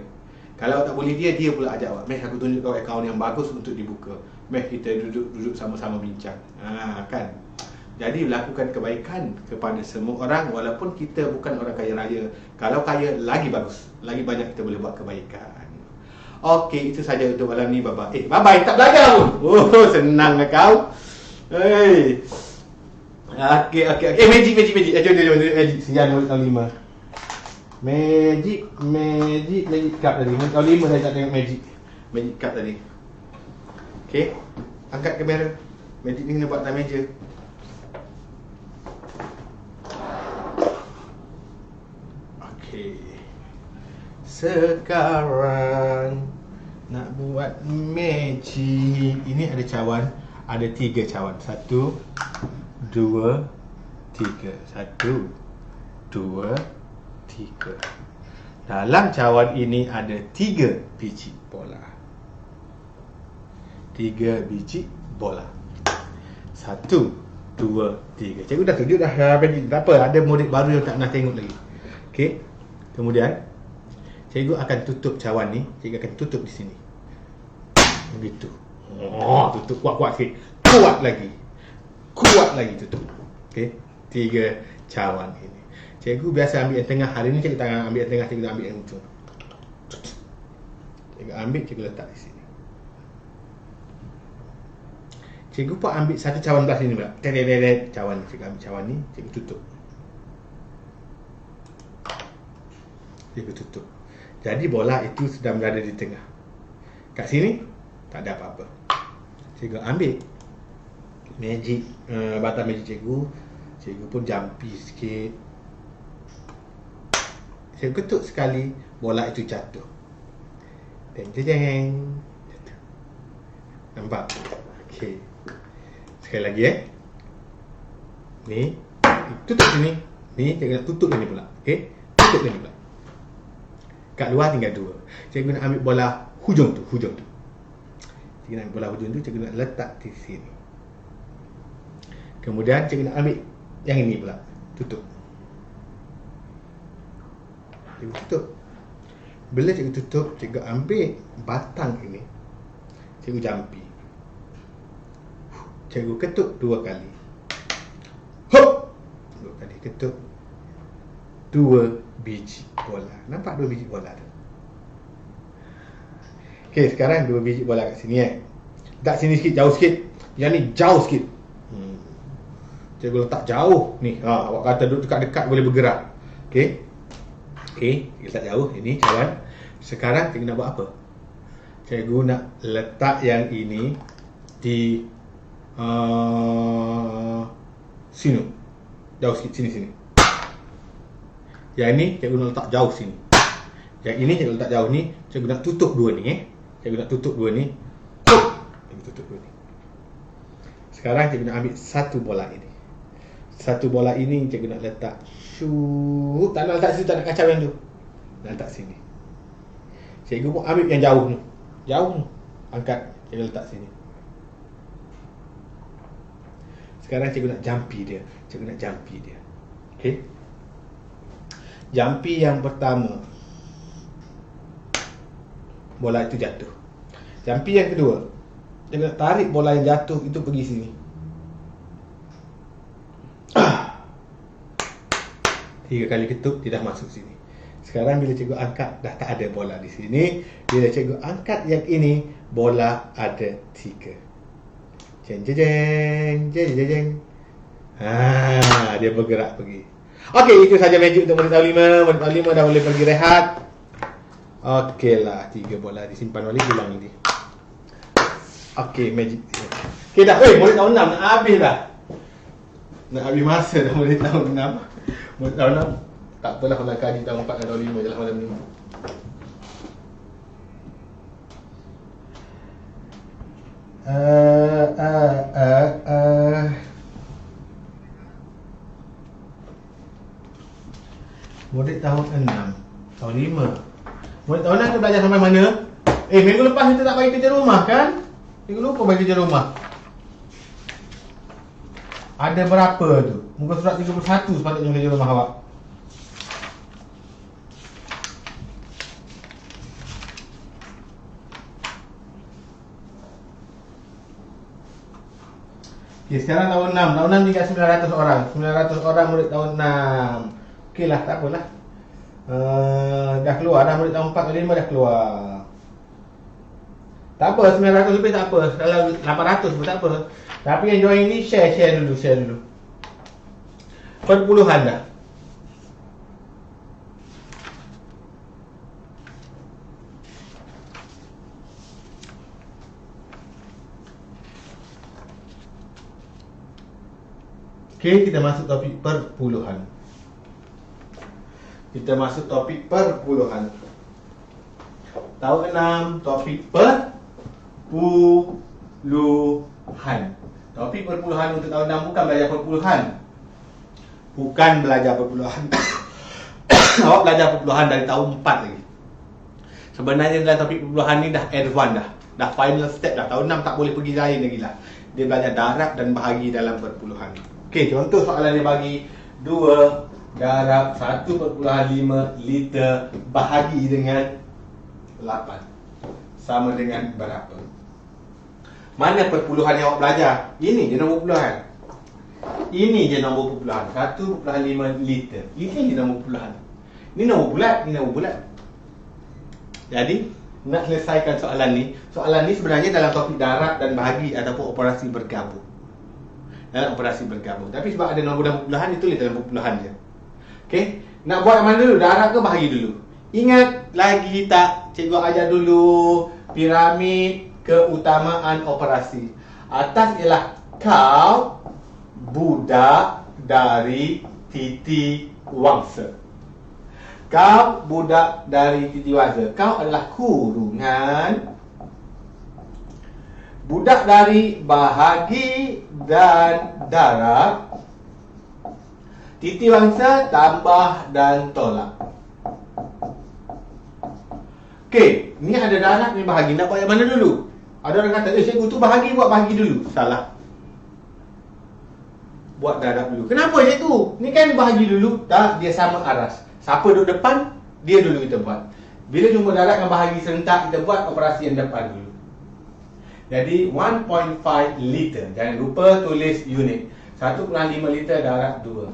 Kalau awak tak bully dia, dia pula ajak awak. Meh, aku tunjuk kau akaun yang bagus untuk dibuka. Meh, kita duduk sama-sama bincang. Kan? Jadi lakukan kebaikan kepada semua orang walaupun kita bukan orang kaya raya. Kalau kaya, lagi bagus. Lagi banyak kita boleh buat kebaikan. Okey, itu saja untuk malam ni, bye-bye. Bye-bye, tak belajar pun. Oh, senang lah kau. Hey. Okey. Magic. Jom, magic. Sian murid tahun 5. Magic cup tadi. Murid tahun 5 saya tak tengok magic. Magic cup tadi. Okey. Angkat kamera. Magic ni kena buat atas meja. Okey. Sekarang nak buat magic. Ini ada cawan. Ada 3 cawan. 1, 2, 3. 1, 2, 3. Dalam cawan ini ada 3 biji bola. 3 biji bola. 1, 2, 3. Cikgu dah tunjuk dah. Tak apa, ada murid baru yang tak pernah tengok lagi. Okey. Kemudian cikgu akan tutup cawan ni. Cikgu akan tutup di sini. Begitu. Tutup kuat-kuat sikit. Kuat lagi tutup. Okey. 3 cawan ini. Cikgu biasa ambil yang tengah. Hari ni cikgu tak ambil yang tengah, cikgu ambil yang ujung. Cikgu ambil, cikgu letak di sini. Cikgu pun ambil satu cawan belah sini pula. Cawan. Cikgu ambil cawan ni, cikgu tutup. Cikgu tutup. Jadi bola itu sedang berada di tengah. Kat sini tak ada apa-apa. Cikgu ambil magic, batang magic cikgu. Cikgu pun jumpy sikit. Cikgu ketuk sekali, bola itu jatuh. Jeng. Jatuh. Nampak? Okey. Sekali lagi Ni, tutup sini. Ni cikgu nak tutup ini pula. Okey? Tutup ini pula. Kat luar tinggal 2. Cikgu nak ambil bola hujung tu. Cikgu nak ambil bola hujung tu, cikgu nak letak di sini. Kemudian cikgu nak ambil yang ini pula. Tutup. Cikgu tutup. Bila cikgu tutup, cikgu ambil batang ini. Cikgu jumpy. Cikgu ketuk 2 kali. Hop! 2 kali ketuk. 2 biji bola. Nampak 2 biji bola tu? Okey, sekarang 2 biji bola kat sini Letak sini sikit, jauh sikit. Yang ni jauh sikit. Cikgu letak jauh ni. Awak kata duduk dekat-dekat boleh bergerak. Okey. Letak jauh. Ini cawan. Sekarang cikgu nak buat apa? Cikgu nak letak yang ini di sini. Jauh sikit sini. Yang ni cikgu nak letak jauh sini. Yang ini cikgu letak jauh ni. Cikgu nak tutup 2 ni Cikgu nak tutup 2 ni. Cikgu tutup 2 ni. Sekarang cikgu nak ambil satu bola ini. Satu bola ini cikgu nak letak. Tak nak letak situ, tak nak kacau yang tu. Nak letak sini. Cikgu pun ambil yang jauh ni. Angkat, cikgu letak sini. Sekarang cikgu nak jumpy dia. Okey. Jumpy yang pertama, bola itu jatuh. Jumpy yang kedua, cikgu nak tarik bola yang jatuh itu pergi sini. 3 kali ketuk, dia dah masuk sini. Sekarang bila cikgu angkat, dah tak ada bola di sini. Bila cikgu angkat yang ini, bola ada 3. Jeng. Dia bergerak pergi. Okey, itu saja magic untuk murid tahun 5. Murid tahun 5 dah boleh pergi rehat. Okeylah, 3 bola disimpan balik, hilang ini. Okey, magic. Okey dah. Murid tahun 6 nak habis dah. Nak habis masa dah murid tahun 6. Murid tahun 6 tak apalah, nak kaji tahun 4 dan tahun 5 je lah malam ni. Murid tahun 6, tahun 5. Murid tahun 6 tu belajar sampai mana? Minggu lepas kita tak bagi kerja rumah kan? Minggu lupa bagi kerja rumah. Ada berapa tu? Muka surat 31 sepatutnya kerja rumah awak. Okey, sekarang tahun 6. Tahun 6 tinggal 900 orang. 900 orang murid tahun 6. Okey lah, tak apalah. Dah keluar dah murid tahun 4 ke 5 dah keluar. Tak apa, 900 lebih tak apa. Kalau 800 pun tak apa. Tapi yang join ni share dulu. Perpuluhan dah. Okey, kita masuk topik perpuluhan. Tahun 6, topik perpuluhan. Topik perpuluhan untuk tahun 6 bukan belajar perpuluhan. Awak belajar perpuluhan dari tahun 4 lagi. Sebenarnya dalam topik perpuluhan ni dah advance dah final step dah. Tahun 6 tak boleh pergi lain lagi lah. Dia belajar darab dan bahagi dalam perpuluhan. Okey, contoh soalan dia bagi 2 darab 1,5 liter bahagi dengan 8 sama dengan berapa? Mana perpuluhan yang awak belajar? Ini je nombor puluhan. 1,5 liter. Ini je nombor puluhan. Ini nombor bulat. Jadi, nak selesaikan soalan ni sebenarnya dalam topik darab dan bahagi ataupun operasi bergabung. Tapi sebab ada nombor puluhan, ditulis dalam puluhan je. Okey, nak buat yang mana dulu? Darab ke bahagi dulu? Ingat lagi tak cikgu ajar dulu piramid keutamaan operasi. Atas ialah kau budak dari titi wangsa. Kau adalah kurungan budak dari bahagi dan darab, titi wangsa tambah dan tolak. Okey, ni ada darab ni bahagi. Nak buat yang mana dulu? Ada orang kata, cikgu tu bahagi, buat bahagi dulu. Salah. Buat darab dulu. Kenapa cikgu? Ni kan bahagi dulu. Tak, dia sama aras. Siapa duduk depan, dia dulu kita buat. Bila jumpa darab dengan bahagi serentak, kita buat operasi yang depan dulu. Jadi 1.5 liter. Jangan lupa tulis unit. 1.5 liter darab 2.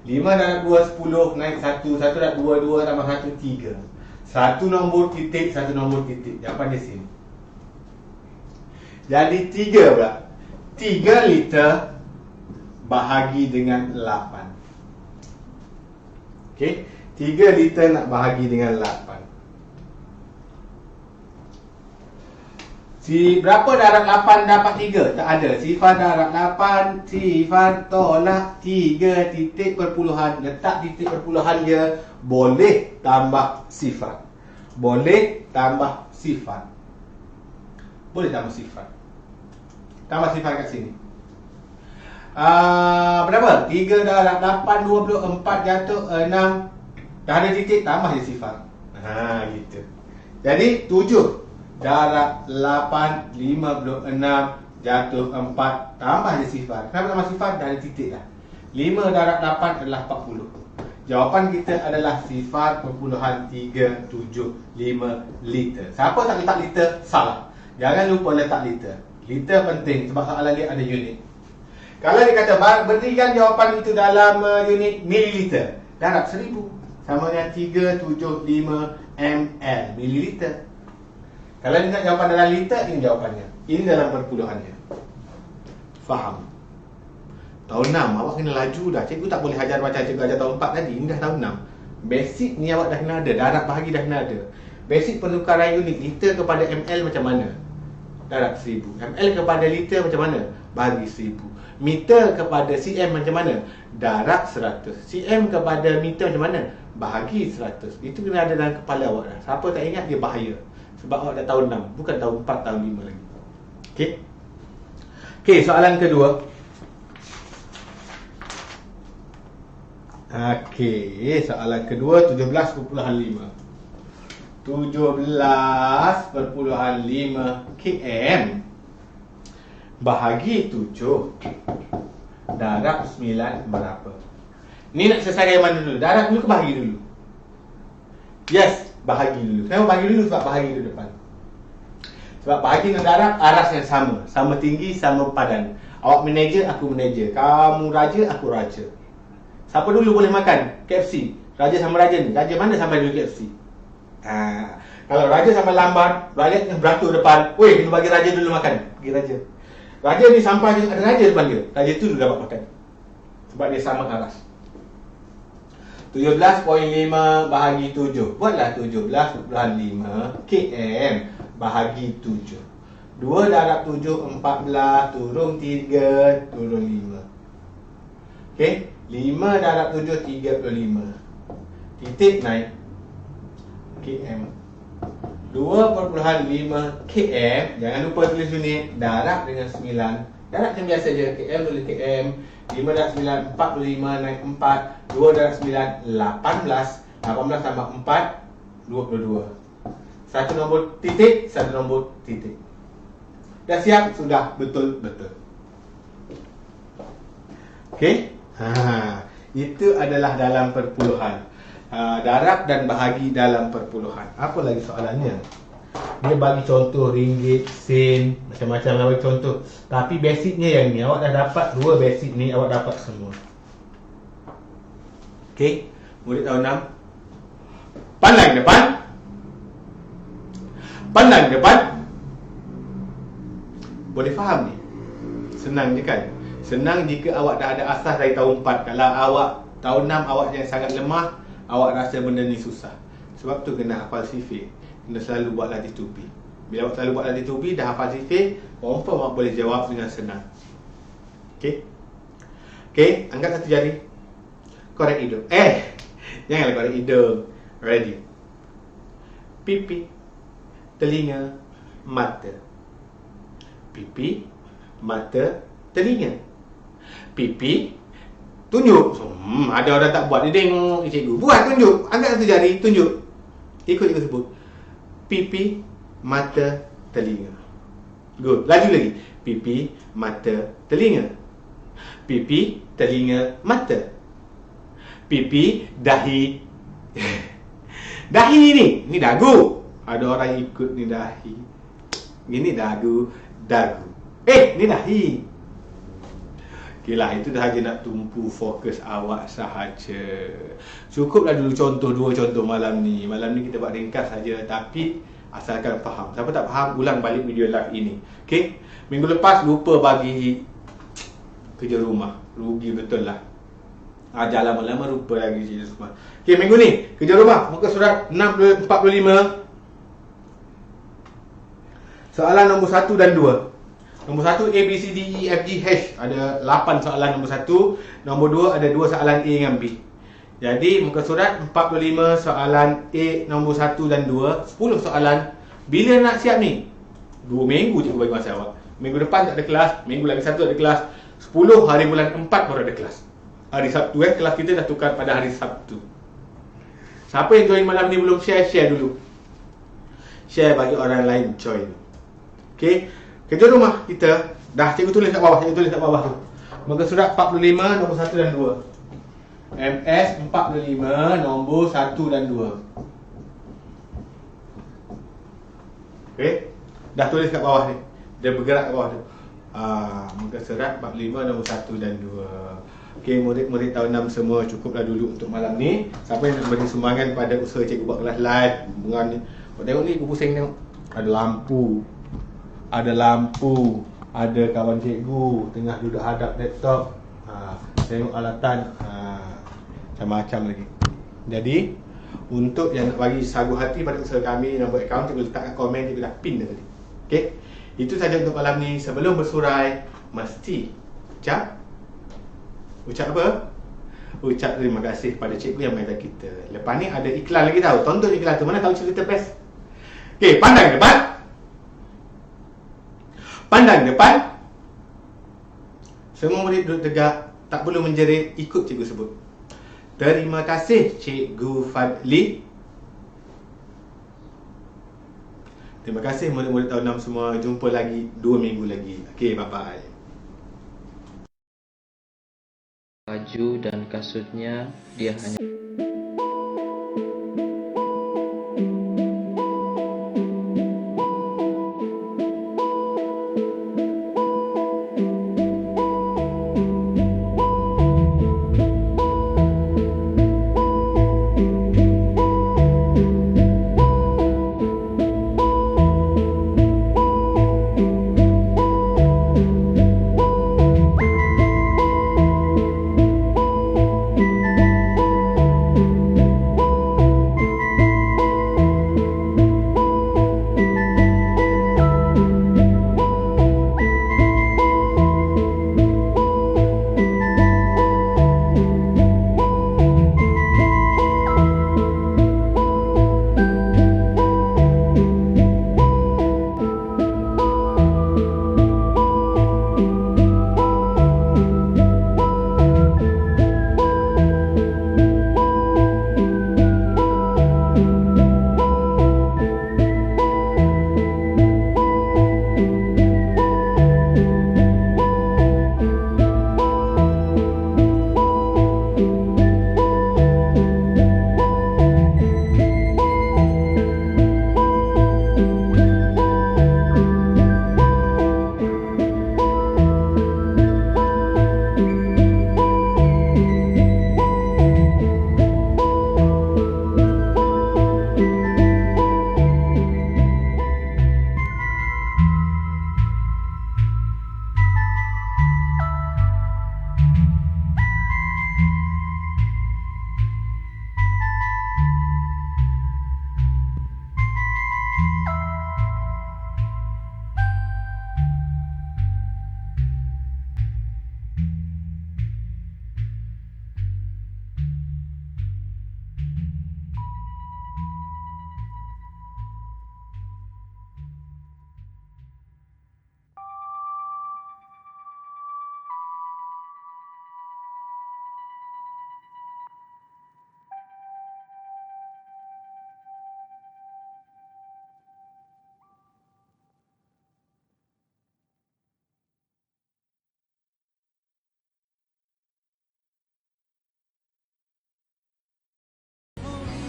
5 darab 2 10 naik 1. 1 darab 2 2 tambah 1 3. 1 nombor titik, 1 nombor titik. Jawapan di sini. Jadi 3 pula. 3 liter bahagi dengan 8. Okey, 3 liter nak bahagi dengan 8. Berapa darab 8 dapat 3? Tak ada. Sifar darab 8, sifar tolak 3 titik perpuluhan. Letak titik perpuluhan dia, boleh tambah sifar. Boleh tambah sifar. Tambah sifar kat sini. Berapa? 3 darab 8, 24 jatuh 6. Dah ada titik, tambah je sifar. Gitu. Jadi 7 darab 8, 56 jatuh 4, tambah je sifar. Kenapa tambah sifar? Dah ada titik dah. 5 darab 8 adalah 40. Jawapan kita adalah sifar perpuluhan 375 liter. Siapa tak letak liter? Salah. Jangan lupa letak liter. Liter penting sebab soalan dia ada unit. Kalau dia kata berikan jawapan itu dalam unit mililiter, darab 1000 sama dengan 375 ml mililiter. Kalau dia nak jawapan dalam liter, ini jawapannya. Ini dalam perpuluhannya. Faham? Tahun 6, awak kena laju dah. Cikgu tak boleh ajar macam cikgu ajar tahun 4 tadi. Ini dah tahun 6. Basic ni awak dah kena ada. Darab bahagi dah kena ada. Basic penukaran unit. Liter kepada ml macam mana? Darab 1000. ml kepada liter macam mana? Bahagi 1000. Meter kepada cm macam mana? Darab 100. cm kepada meter macam mana? Bahagi 100. Itu kena ada dalam kepala awak dah. Siapa tak ingat, dia bahaya. Sebab awak dah tahun 6, bukan tahun 4, tahun 5 lagi. Okey. Okey, soalan kedua. Okey, soalan kedua 17.5. 17.5 km bahagi 7 darab 9 berapa? Ni nak selesai mana dulu? Darab dulu ke bahagi dulu? Yes, bahagi dulu. Kenapa bahagi dulu? Sebab bahagi dulu depan. Sebab bahagi dengan darab aras yang sama. Sama tinggi, sama padan. Awak manager, aku manager. Kamu raja, aku raja. Siapa dulu boleh makan? KFC. Raja sama raja ni. Raja mana sampai dulu KFC? Kalau raja sampai lambat, rakyat yang beratur depan. Weh, kena bagi raja dulu makan. Bagi raja. Raja ni sampai ada raja depan dia. Raja tu dulu dapat makan. Sebab dia sama aras. 17.5 bahagi 7. Buatlah 17.5 km bahagi 7. 2 darab 7, 14. Turun 3, turun 5. Okey, 5 darab 7, 35. Titik naik km. 2.5 km. Jangan lupa tulis unit. Darab dengan 9. Darab macam biasa je. km tulis km. 5 darab 9, 45 naik 4. 2 darab 9, 18. 18 tambah 4, 22. Satu nombor titik, satu nombor titik. Dah siap? Sudah betul-betul. Okey? Itu adalah dalam perpuluhan. Darab dan bahagi dalam perpuluhan. Apa lagi soalannya? Dia bagi contoh ringgit, sen, macam-macam lah bagi contoh. Tapi basicnya yang ni, awak dah dapat dua basic ni, awak dapat semua. Okey, murid tahun 6. Pandang depan. Pandang depan. Boleh faham ni? Senang je kan? Senang jika awak dah ada asas dari tahun 4. Kalau awak tahun 6 awak yang sangat lemah, awak rasa benda ni susah. Sebab tu kena hafal sifir. Kena selalu buat latih tubi. Bila awak selalu buat latih tubi, dah hafal sifir, confirm awak boleh jawab dengan senang. Okey? Okey, angkat satu jari. Korek hidung. Janganlah korek hidung. Ready. Pipi, telinga, mata. Pipi, mata, telinga. Pipi, tunjuk. Ada orang tak buat, dia tengok cikgu. Buat, tunjuk. Angkat satu jari, tunjuk. Ikut cikgu sebut. Pipi, mata, telinga. Good. Laju lagi. Pipi, mata, telinga. Pipi, telinga, mata. Pipi, dahi. Dahi ni dagu. Ada orang ikut ni dahi. Ini dagu, dagu. Ni dahi. Okeylah, itu dah saja nak tumpu fokus awak sahaja. Cukuplah dulu contoh, dua contoh malam ni. Malam ni kita buat ringkas saja, tapi asalkan faham. Siapa tak faham, ulang balik video live ini. Okey? Minggu lepas lupa bagi kerja rumah. Rugi betul lah. Ajar lama-lama lupa lagi kerja rumah. Okey, minggu ni kerja rumah muka surat 45. Soalan nombor 1 dan 2. Nombor 1 A, B, C, D, E, F, G, H. Ada 8 soalan nombor 1. Nombor 2 ada 2 soalan A dengan B. Jadi muka surat 45 soalan A nombor 1 dan 2. 10 soalan. Bila nak siap ni? 2 minggu cikgu bagi masa awak. Minggu depan tak ada kelas, minggu lagi 1 ada kelas. 10 hari bulan 4 baru ada kelas. Hari Sabtu kelas kita dah tukar pada hari Sabtu. Siapa yang join malam ni belum share dulu. Share bagi orang lain join. Okey. Kerja rumah kita dah cikgu tulis kat bawah, cikgu tulis kat bawah tu. Muka surat 45 nombor 1 dan 2. MS 45 nombor 1 dan 2. Okey. Dah tulis kat bawah ni. Dia bergerak kat bawah tu. Muka surat 45 nombor 1 dan 2. Okey, murid-murid tahun 6 semua, cukuplah dulu untuk malam ni. Siapa yang nak beri sumbangan pada usaha cikgu buat kelas live bunga ni. Kau tengok ni, pusing tengok. Ada lampu. Ada lampu. Ada kawan cikgu tengah duduk hadap laptop. Tengok alatan. Macam-macam lagi. Jadi, untuk yang nak bagi sagu hati pada usaha kami, nombor akaun cikgu letak kat komen, cikgu dah pin dah tadi. Okey. Itu saja untuk malam ni. Sebelum bersurai, mesti ucap apa? Ucap terima kasih kepada cikgu yang mengajar kita. Lepas ni ada iklan lagi tahu. Tonton iklan tu, mana tahu cerita best. Okey, pandang depan. Pandang depan. Semua murid duduk tegak, tak perlu menjerit, ikut cikgu sebut. Terima kasih Cikgu Fadli. Terima kasih murid-murid tahun 6 semua. Jumpa lagi 2 minggu lagi. Okey, bye-bye. Baju dan kasutnya dia hanya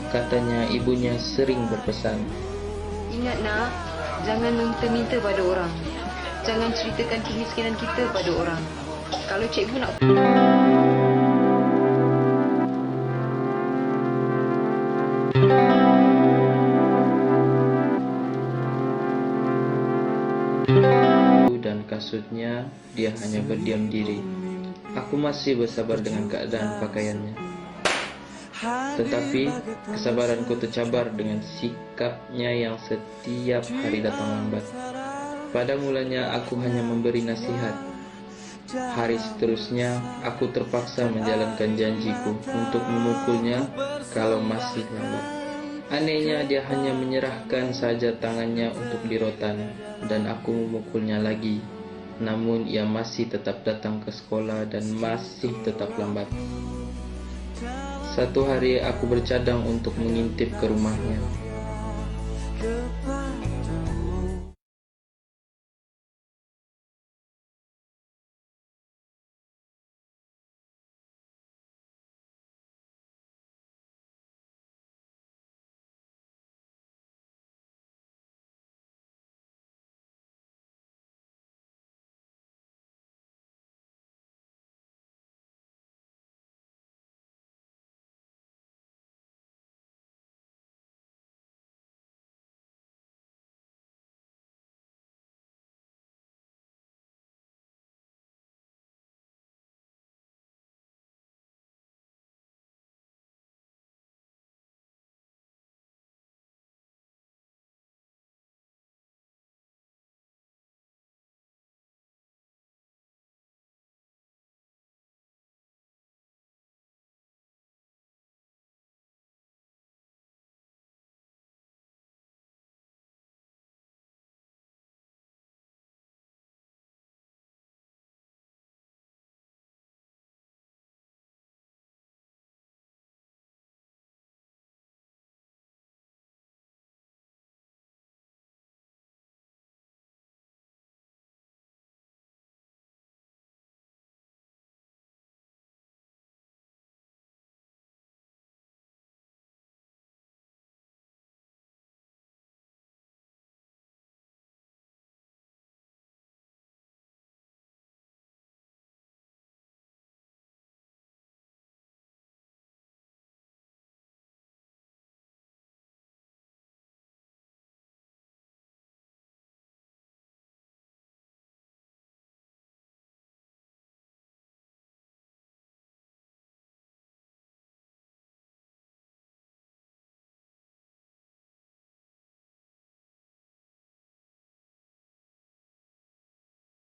Katanya ibunya sering berpesan, Ingat nak, jangan minta-minta pada orang. Jangan ceritakan kemiskinan kita pada orang. Kalau cikgu nak dan kasutnya, dia hanya berdiam diri. Aku masih bersabar dengan keadaan pakaiannya. Tetapi kesabaranku tercabar dengan sikapnya yang setiap hari datang lambat. Pada mulanya aku hanya memberi nasihat. Hari seterusnya aku terpaksa menjalankan janjiku untuk memukulnya kalau masih lambat. Anehnya dia hanya menyerahkan saja tangannya untuk dirotan dan aku memukulnya lagi. Namun ia masih tetap datang ke sekolah dan masih tetap lambat. Satu hari aku bercadang untuk mengintip ke rumahnya.